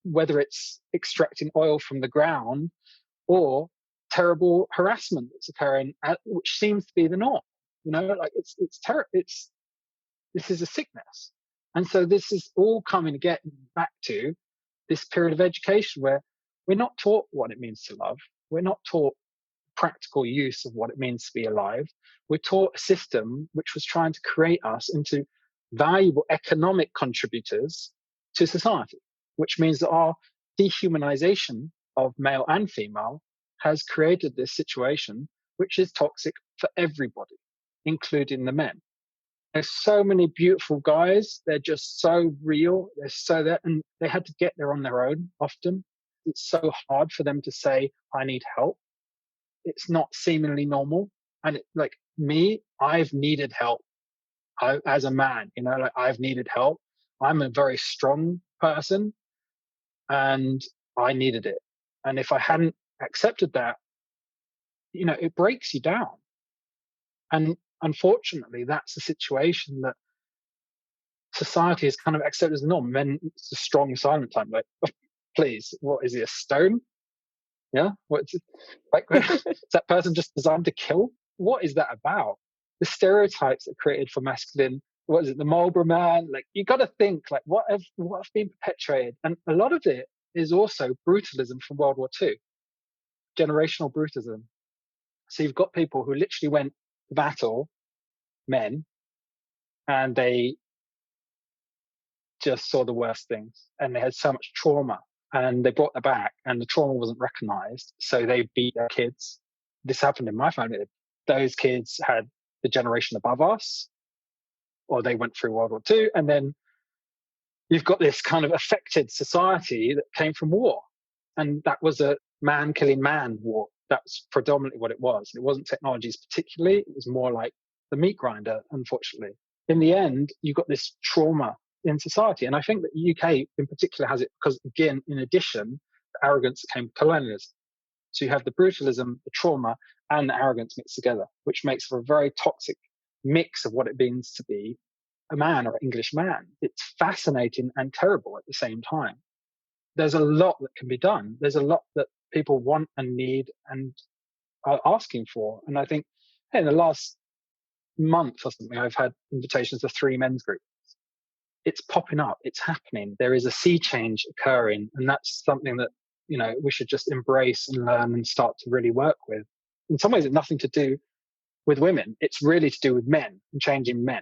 [SPEAKER 1] whether it's extracting oil from the ground or terrible harassment that's occurring, which seems to be the norm. You know, like it's terrible. This is a sickness. And so this is all coming to get back to this period of education where we're not taught what it means to love. We're not taught practical use of what it means to be alive. We're taught a system which was trying to create us into valuable economic contributors to society, which means that our dehumanization of male and female has created this situation which is toxic for everybody, including the men. There's so many beautiful guys. They're just so real. They're so there, and they had to get there on their own often. It's so hard for them to say, I need help. It's not seemingly normal. And like me, I've needed help as a man, like I've needed help. I'm a very strong person and I needed it. And if I hadn't accepted that, it breaks you down. And unfortunately, that's the situation that society has kind of accepted as the norm. Men, it's a strong silent time. Like, oh, please, what is he, a stone? Yeah, what's it? Like, is that person just designed to kill? What is that about? The stereotypes that are created for masculine. What is it? The Marlboro man. Like, you got to think, like, what have been perpetuated, and a lot of it is also brutalism from World War II, generational brutalism. So you've got people who literally went to battle, men, and they just saw the worst things, and they had so much trauma, and they brought that back, and the trauma wasn't recognized, so they beat their kids. This happened in my family. Those kids had the generation above us, or they went through World War II, and then you've got this kind of affected society that came from war, and that was a man killing man war. That's predominantly what it was. It wasn't technologies particularly. It was more like the meat grinder, unfortunately. In the end, you got this trauma in society. And I think that the UK in particular has it because, again, in addition, the arrogance that came with colonialism. So you have the brutalism, the trauma, and the arrogance mixed together, which makes for a very toxic mix of what it means to be a man or an English man. It's fascinating and terrible at the same time. There's a lot that can be done. There's a lot that people want and need and are asking for. And I think in the last month or something, I've had invitations to 3 men's groups. It's popping up. It's happening. There is a sea change occurring. And that's something that, we should just embrace and learn and start to really work with. In some ways, it's nothing to do with women. It's really to do with men and changing men.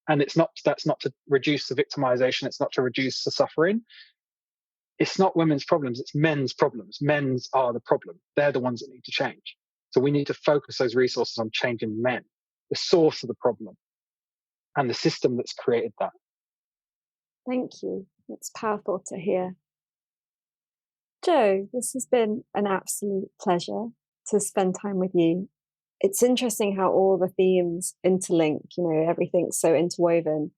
[SPEAKER 1] And that's not to reduce the victimization. It's not to reduce the suffering. It's not women's problems. It's men's problems. Men's are the problem. They're the ones that need to change. So we need to focus those resources on changing men, the source of the problem, and the system that's created that.
[SPEAKER 3] Thank you. It's powerful to hear. Joe, this has been an absolute pleasure to spend time with you. It's interesting how all the themes interlink, everything's so interwoven.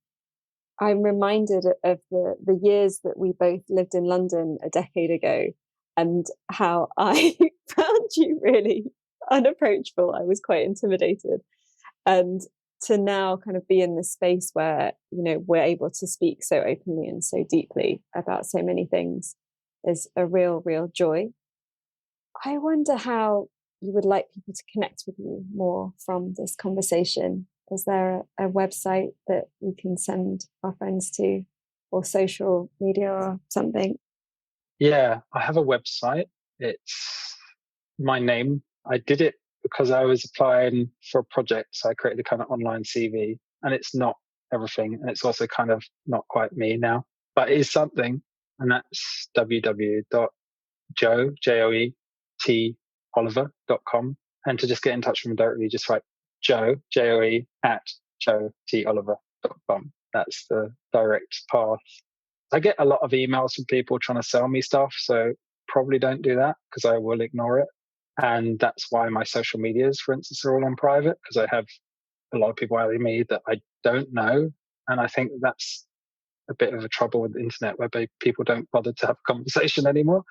[SPEAKER 3] I'm reminded of the years that we both lived in London a decade ago and how I found you really unapproachable. I was quite intimidated. And to now kind of be in this space where, we're able to speak so openly and so deeply about so many things is a real, real joy. I wonder how you would like people to connect with you more from this conversation. Is there a website that we can send our friends to, or social media or something?
[SPEAKER 1] Yeah, I have a website. It's my name. I did it because I was applying for a project. So I created a kind of online CV, and it's not everything. And it's also kind of not quite me now, but it is something. And that's www.joetoliver.com. And to just get in touch with me directly, just write Joe, Joe, at joetoliver.com. That's the direct path. I get a lot of emails from people trying to sell me stuff, so probably don't do that because I will ignore it. And that's why my social medias, for instance, are all on private, because I have a lot of people adding me that I don't know. And I think that's a bit of a trouble with the internet, where people don't bother to have a conversation anymore.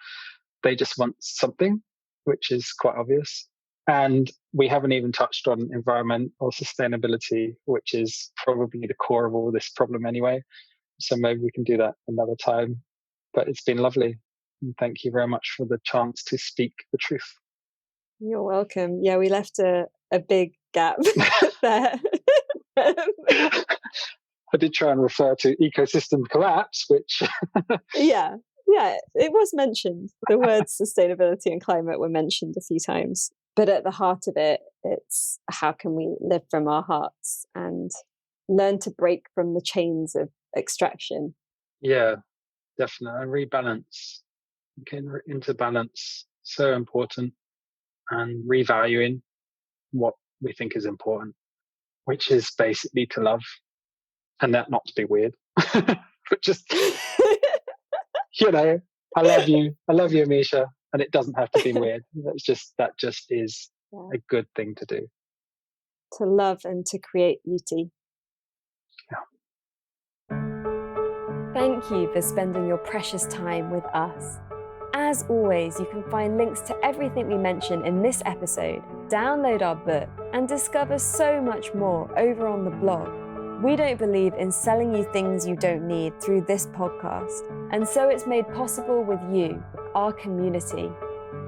[SPEAKER 1] They just want something, which is quite obvious. And we haven't even touched on environment or sustainability, which is probably the core of all this problem anyway. So maybe we can do that another time. But it's been lovely. And thank you very much for the chance to speak the truth.
[SPEAKER 3] You're welcome. Yeah, we left a big gap there.
[SPEAKER 1] I did try and refer to ecosystem collapse, which...
[SPEAKER 3] Yeah, Yeah, it was mentioned. The words sustainability and climate were mentioned a few times. But at the heart of it, it's how can we live from our hearts and learn to break from the chains of extraction.
[SPEAKER 1] Yeah, definitely. And rebalance, getting into balance, so important. And revaluing what we think is important, which is basically to love, and that not to be weird, but just, I love you, Amisha, and it doesn't have to be weird. That just is a good thing to do.
[SPEAKER 3] To love and to create beauty.
[SPEAKER 1] Yeah.
[SPEAKER 2] Thank you for spending your precious time with us. As always, you can find links to everything we mentioned in this episode, download our book, and discover so much more over on the blog. We don't believe in selling you things you don't need through this podcast, and so it's made possible with you, our community.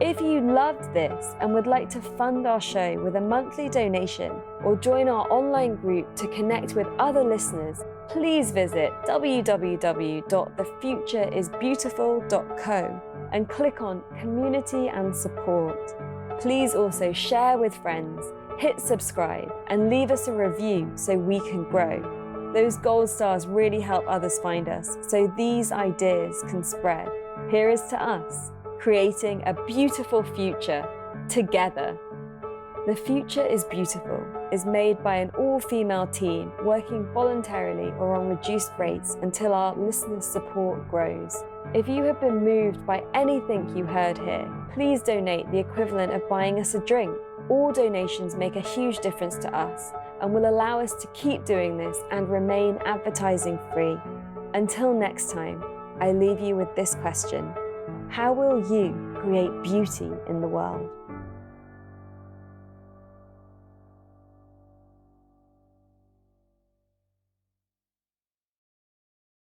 [SPEAKER 2] If you loved this and would like to fund our show with a monthly donation or join our online group to connect with other listeners, please visit www.thefutureisbeautiful.co and click on Community and Support. Please also share with friends, hit subscribe, and leave us a review so we can grow. Those gold stars really help others find us, so these ideas can spread. Here is to us, creating a beautiful future together. The Future is Beautiful is made by an all-female team working voluntarily or on reduced rates until our listeners' support grows. If you have been moved by anything you heard here, please donate the equivalent of buying us a drink. All donations make a huge difference to us and will allow us to keep doing this and remain advertising free. Until next time, I leave you with this question. How will you create beauty in the world?